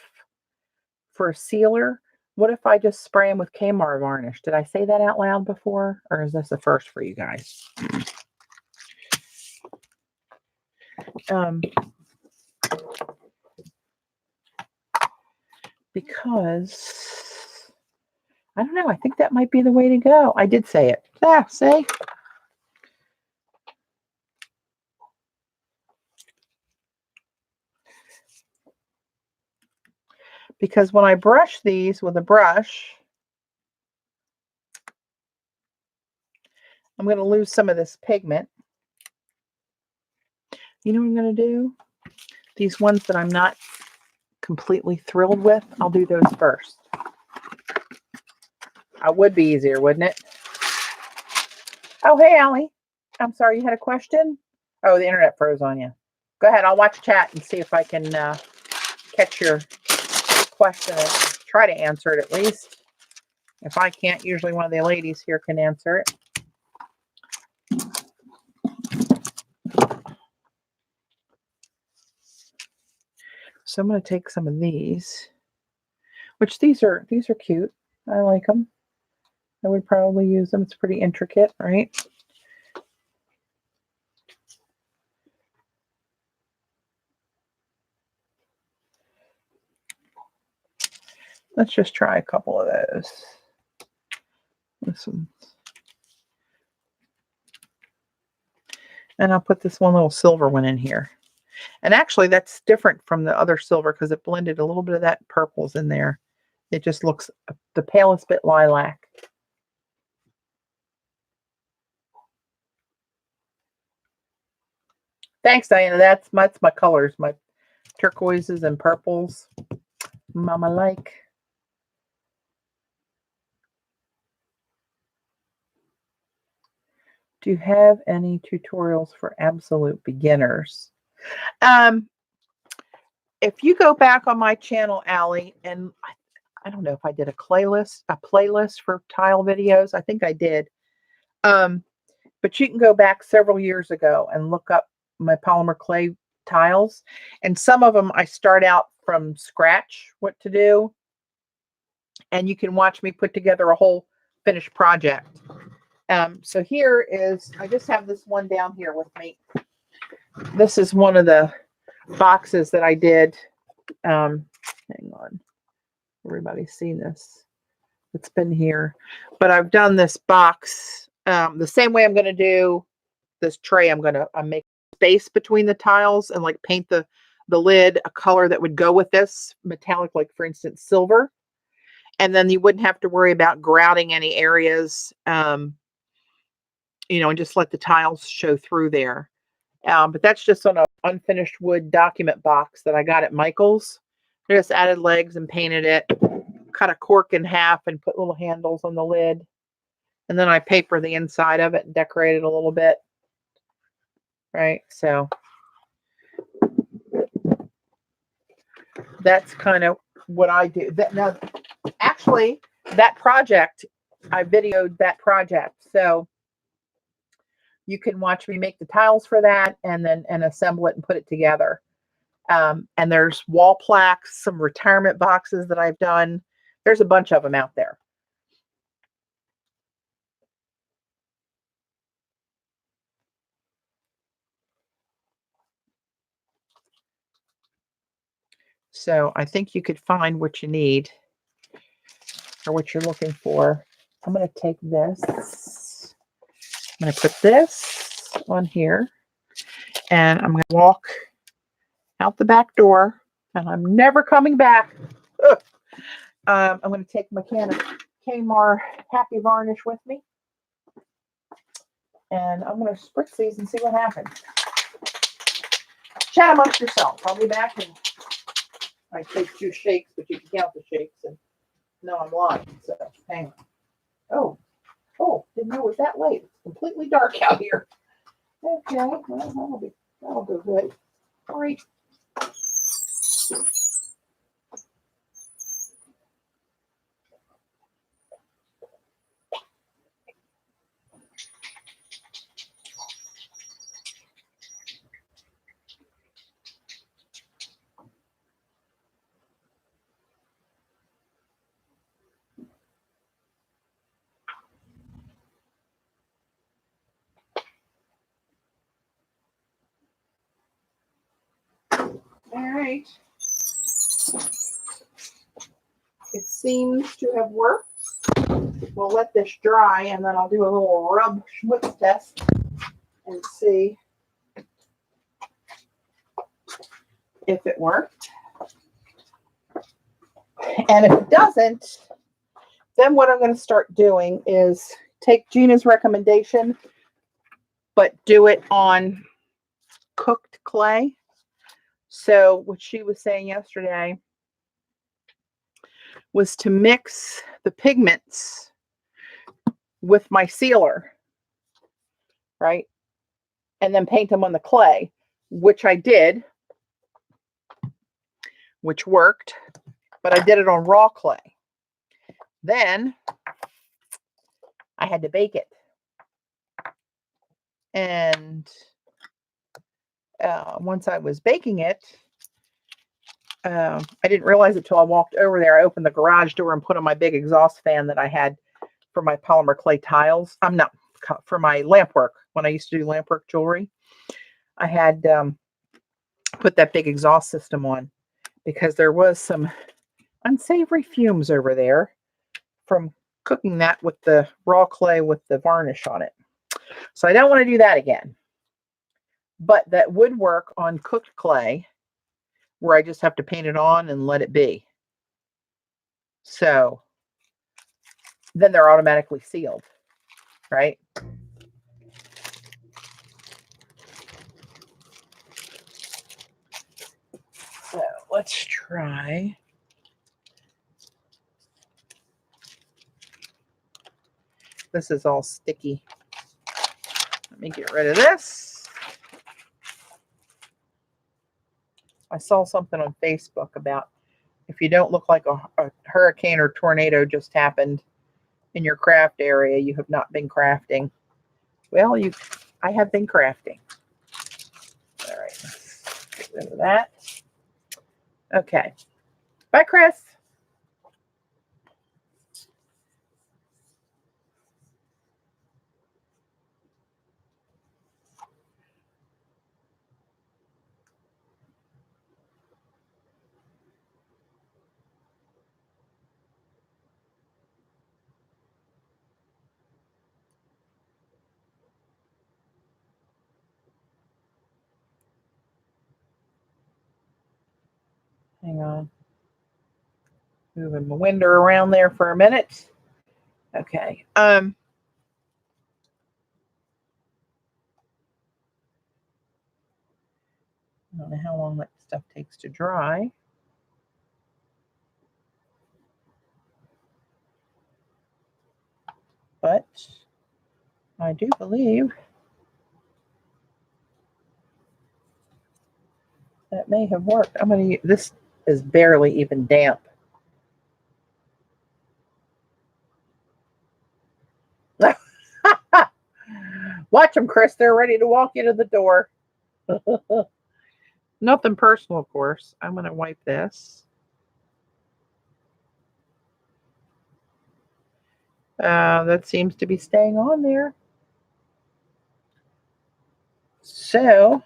for a sealer, what if I just spray them with Kmart varnish? Did I say that out loud before? Or is this a first for you guys? Because I don't know. I think that might be the way to go. I did say it. Yeah, see? Because when I brush these with a brush, I'm going to lose some of this pigment. You know what I'm going to do? These ones that I'm not completely thrilled with, I'll do those first. It would be easier, wouldn't it? Oh, hey, Allie. I'm sorry, you had a question? Oh, the internet froze on you. Go ahead. I'll watch chat and see if I can catch your question and try to answer it at least. If I can't, usually one of the ladies here can answer it. So I'm going to take some of these, which these are cute. I like them. I would probably use them. It's pretty intricate, right? Let's just try a couple of those. This one. And I'll put this one little silver one in here. And actually, that's different from the other silver because it blended a little bit of that purples in there. It just looks the palest bit lilac. Thanks, Diana. That's my colors, my turquoises and purples. Mama like. Do you have any tutorials for absolute beginners? If you go back on my channel, Allie, and I don't know if I did a playlist for tile videos. I think I did. But you can go back several years ago and look up my polymer clay tiles. And some of them I start out from scratch what to do. And you can watch me put together a whole finished project. So here is, I just have this one down here with me. This is one of the boxes that I did. Hang on. Everybody's seen this. It's been here. But I've done this box the same way I'm going to do this tray. I'm make space between the tiles and like paint the lid a color that would go with this metallic, like for instance, silver. And then you wouldn't have to worry about grouting any areas, you know, and just let the tiles show through there. But that's just on an unfinished wood document box that I got at Michael's. I just added legs and painted it, cut a cork in half and put little handles on the lid. And then I paper the inside of it and decorate it a little bit. Right, so that's kind of what I do. That now, actually, that project, I videoed that project, so you can watch me make the tiles for that, and then assemble it and put it together. And there's wall plaques, some retirement boxes that I've done. There's a bunch of them out there. So I think you could find what you need or what you're looking for. I'm going to take this. I'm going to put this on here, and I'm going to walk out the back door, and I'm never coming back. I'm going to take my can of Kmart Happy Varnish with me, and I'm going to spritz these and see what happens. Chat amongst yourselves. I'll be back, and I take 2 shakes, but you can count the shakes, and no, I'm lying. So hang on. Oh, didn't know it was that late. It's completely dark out here. Okay, well, that'll go good. All right. All right. It seems to have worked. We'll let this dry, and then I'll do a little rub schmutz test and see if it worked. And if it doesn't, then what I'm going to start doing is take Gina's recommendation, but do it on cooked clay. So what she was saying yesterday was to mix the pigments with my sealer, right? And then paint them on the clay, which I did, which worked, but I did it on raw clay. Then I had to bake it. And once I was baking it, I didn't realize it till I walked over there. I opened the garage door and put on my big exhaust fan that I had for my polymer clay tiles. I'm not for my lamp work. When I used to do lamp work jewelry, I had put that big exhaust system on because there was some unsavory fumes over there from cooking that with the raw clay with the varnish on it. So I don't want to do that again. But that would work on cooked clay where I just have to paint it on and let it be. So then they're automatically sealed, right? So let's try. This is all sticky. Let me get rid of this. I saw something on Facebook about if you don't look like a hurricane or tornado just happened in your craft area, you have not been crafting. Well, I have been crafting. All right, let's get rid of that. Okay. Bye, Chris. Hang on. Moving my window around there for a minute. Okay. I don't know how long that stuff takes to dry. But I do believe that may have worked. I'm going to use this. is barely even damp. Watch them, Chris. They're ready to walk into the door. Nothing personal, of course. I'm going to wipe this. That seems to be staying on there. So,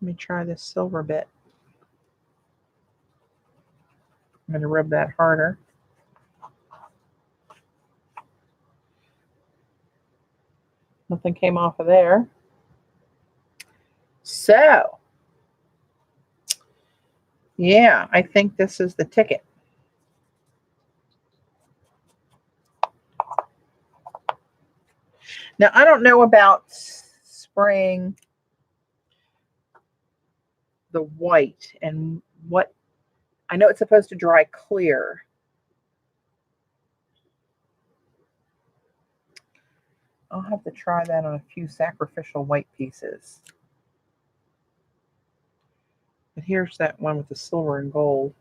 let me try this silver bit. I'm going to rub that harder. Nothing came off of there. So, yeah, I think this is the ticket. Now, I don't know about spraying the white and what, I know it's supposed to dry clear. I'll have to try that on a few sacrificial white pieces. But here's that one with the silver and gold.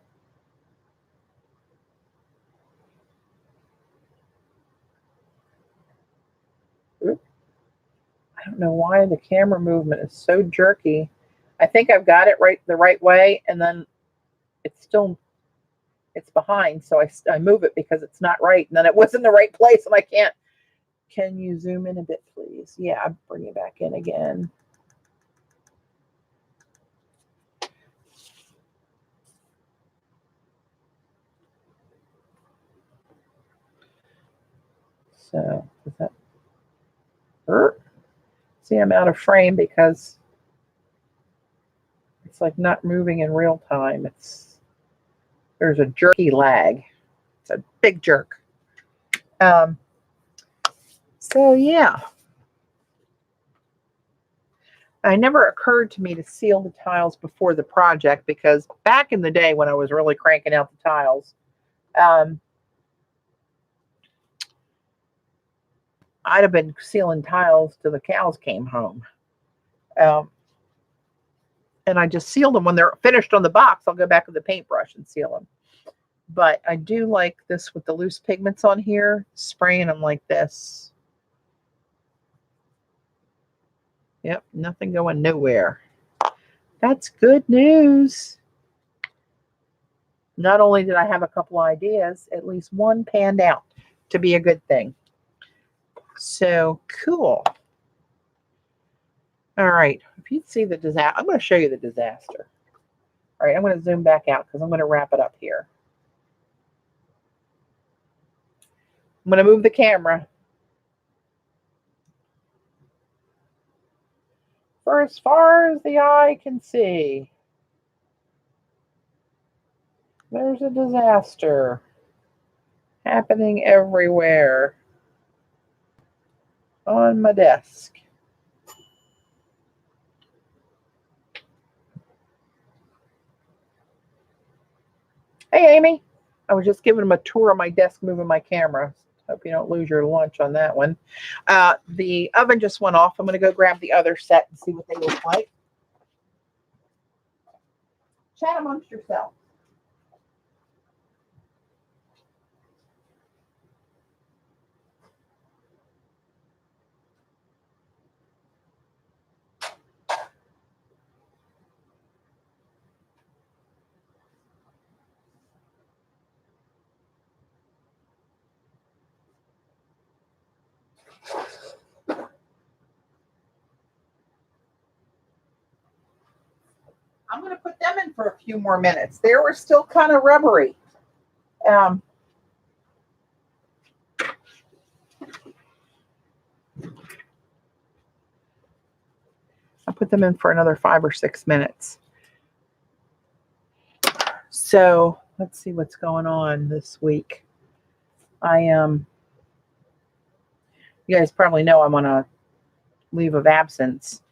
Oop. I don't know why the camera movement is so jerky. I think I've got it the right way, and then it's behind, so I move it because it's not right, and then it was in the right place, and I can't. Can you zoom in a bit, please? Yeah, I'll bring it back in again. So, does that hurt? See, I'm out of frame because it's like not moving in real time. There's a jerky lag. It's a big jerk. So yeah. It never occurred to me to seal the tiles before the project because back in the day when I was really cranking out the tiles, I'd have been sealing tiles till the cows came home. And I just sealed them when they're finished on the box. I'll go back with the paintbrush and seal them. But I do like this with the loose pigments on here, spraying them like this. Yep, nothing going nowhere. That's good news. Not only did I have a couple ideas, at least one panned out to be a good thing. So cool. All right, if you'd see the disaster, I'm going to show you the disaster. All right, I'm going to zoom back out because I'm going to wrap it up here. I'm going to move the camera. For as far as the eye can see, there's a disaster happening everywhere on my desk. Hey, Amy. I was just giving them a tour of my desk, moving my camera. Hope you don't lose your lunch on that one. The oven just went off. I'm going to go grab the other set and see what they look like. Chat amongst yourselves. I'm going to put them in for a few more minutes. They were still kind of rubbery. I put them in for another 5 or 6 minutes. So let's see what's going on this week. You guys probably know I'm on a leave of absence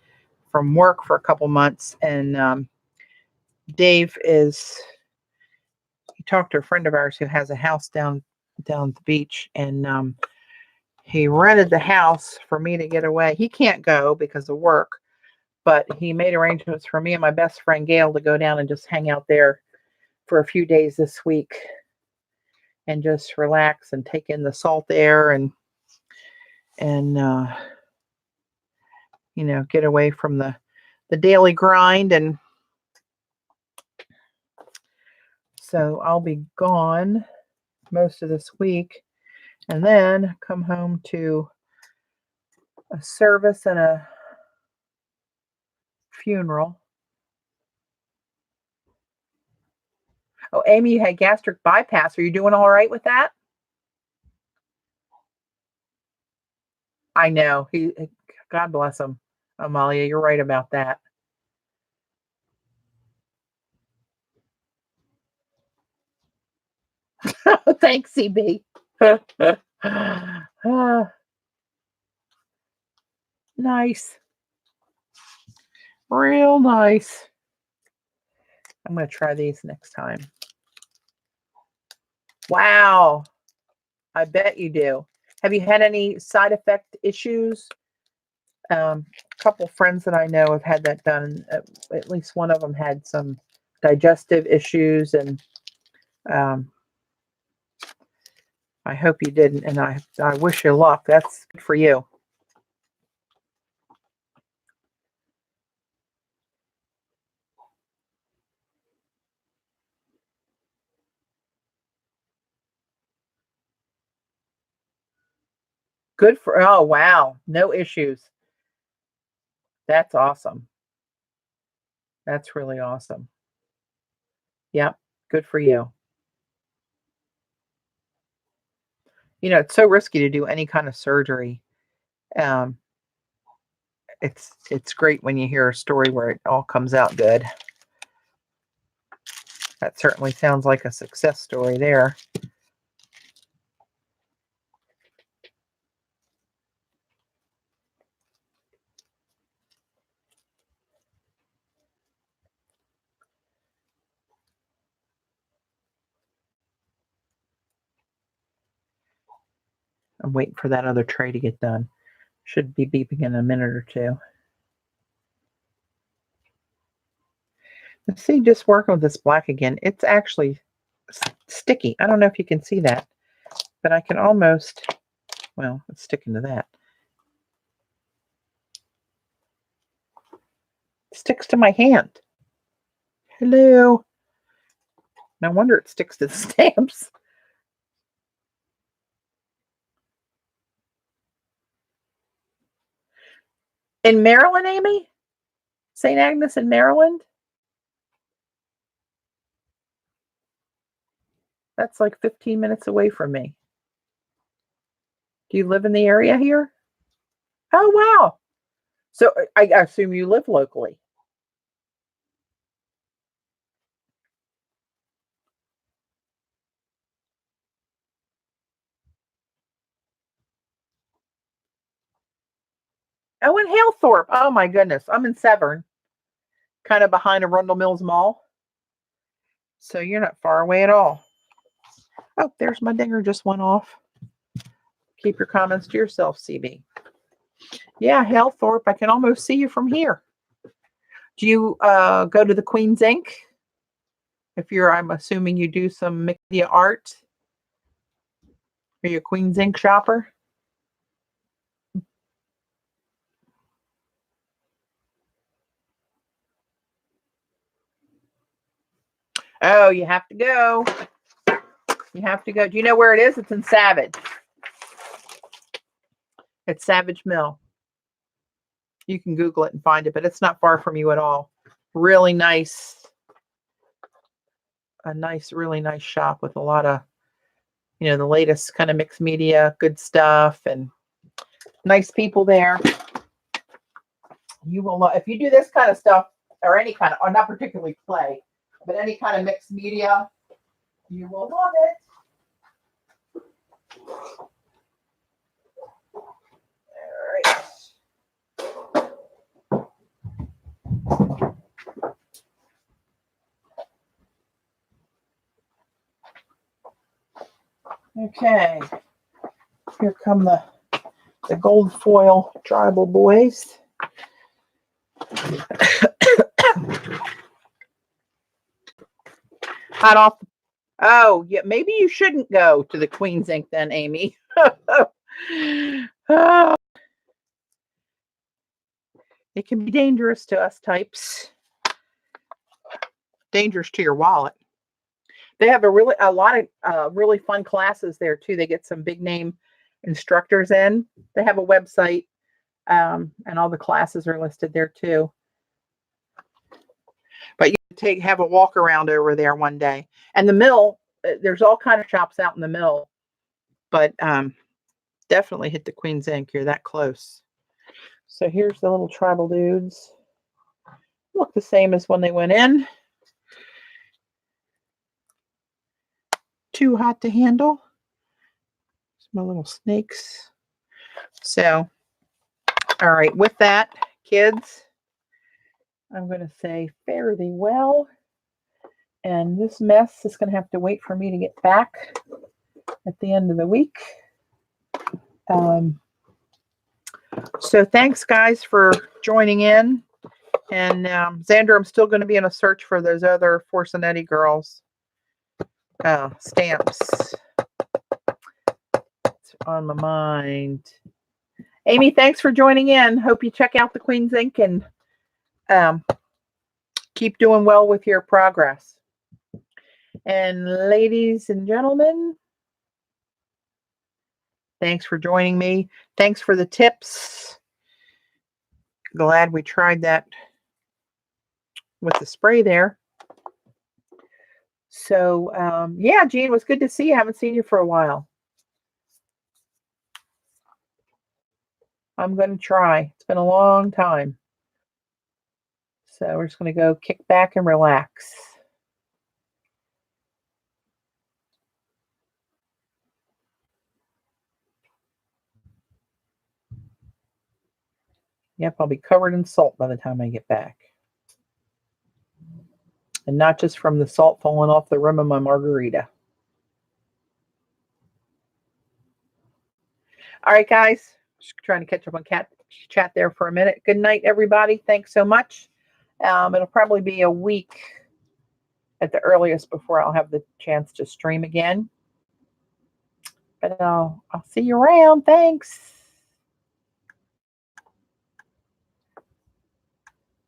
from work for a couple months, and Dave he talked to a friend of ours who has a house down at the beach, and he rented the house for me to get away. He can't go because of work, but he made arrangements for me and my best friend Gail to go down and just hang out there for a few days this week and just relax and take in the salt air and get away from the daily grind. And so I'll be gone most of this week and then come home to a service and a funeral. Oh, Amy, you had gastric bypass. Are you doing all right with that? I know. God bless him. Amalia, you're right about that. Thanks, CB. Nice. Real nice. I'm going to try these next time. Wow. I bet you do. Have you had any side effect issues? A couple friends that I know have had that done. At least one of them had some digestive issues, and I hope you didn't, and I wish you luck. That's good for you. Good for, oh, wow. No issues. That's awesome. That's really awesome. Yep. Good for you. You know, it's so risky to do any kind of surgery. It's great when you hear a story where it all comes out good. That certainly sounds like a success story there. I'm waiting for that other tray to get done. Should be beeping in a minute or two. Let's see, just working with this black again. It's actually sticky. I don't know if you can see that, but I can almost, well, it's sticking to that. It sticks to my hand. Hello. No wonder it sticks to the stamps. In Maryland, Amy? St. Agnes in Maryland? That's like 15 minutes away from me. Do you live in the area here? Oh, wow. So I assume you live locally. Oh, in Halethorpe. Oh, my goodness. I'm in Severn, kind of behind Arundel Mills Mall. So you're not far away at all. Oh, there's my dinger just went off. Keep your comments to yourself, CB. Yeah, Halethorpe. I can almost see you from here. Do you go to the Queen's Ink? I'm assuming you do some media art. Are you a Queen's Ink shopper? Oh, you have to go. You have to go. Do you know where it is? It's in Savage. It's Savage Mill. You can Google it and find it, but it's not far from you at all. Really nice. Really nice shop with a lot of, the latest kind of mixed media, good stuff, and nice people there. You will love, if you do this kind of stuff, or any kind of, or not particularly play, but any kind of mixed media, you will love it. Okay, here come the gold foil tribal boys. Hot off. Oh, yeah. Maybe you shouldn't go to the Queen's Ink then, Amy. Oh, it can be dangerous to us types. Dangerous to your wallet. They have a lot of really fun classes there too. They get some big name instructors in. They have a website, and all the classes are listed there too. But you have a walk around over there one day. And the mill, there's all kind of shops out in the mill, but definitely hit the Queen's Ink. You're that close. So here's the little tribal dudes. Look the same as when they went in. Too hot to handle. My little snakes. So, all right, with that, kids, I'm going to say fare thee well. And this mess is going to have to wait for me to get back at the end of the week. So thanks, guys, for joining in. And Xander, I'm still going to be in a search for those other Forcinetti girls. Stamps. It's on my mind. Amy, thanks for joining in. Hope you check out the Queen's Ink and keep doing well with your progress. And ladies and gentlemen, thanks for joining me. Thanks for the tips. Glad we tried that with the spray there. So, yeah, Jean, it was good to see you. I haven't seen you for a while. I'm going to try. It's been a long time. So we're just going to go kick back and relax. Yep, I'll be covered in salt by the time I get back. And not just from the salt falling off the rim of my margarita. All right, guys. Just trying to catch up on chat there for a minute. Good night, everybody. Thanks so much. It'll probably be a week at the earliest before I'll have the chance to stream again. But I'll see you around. Thanks.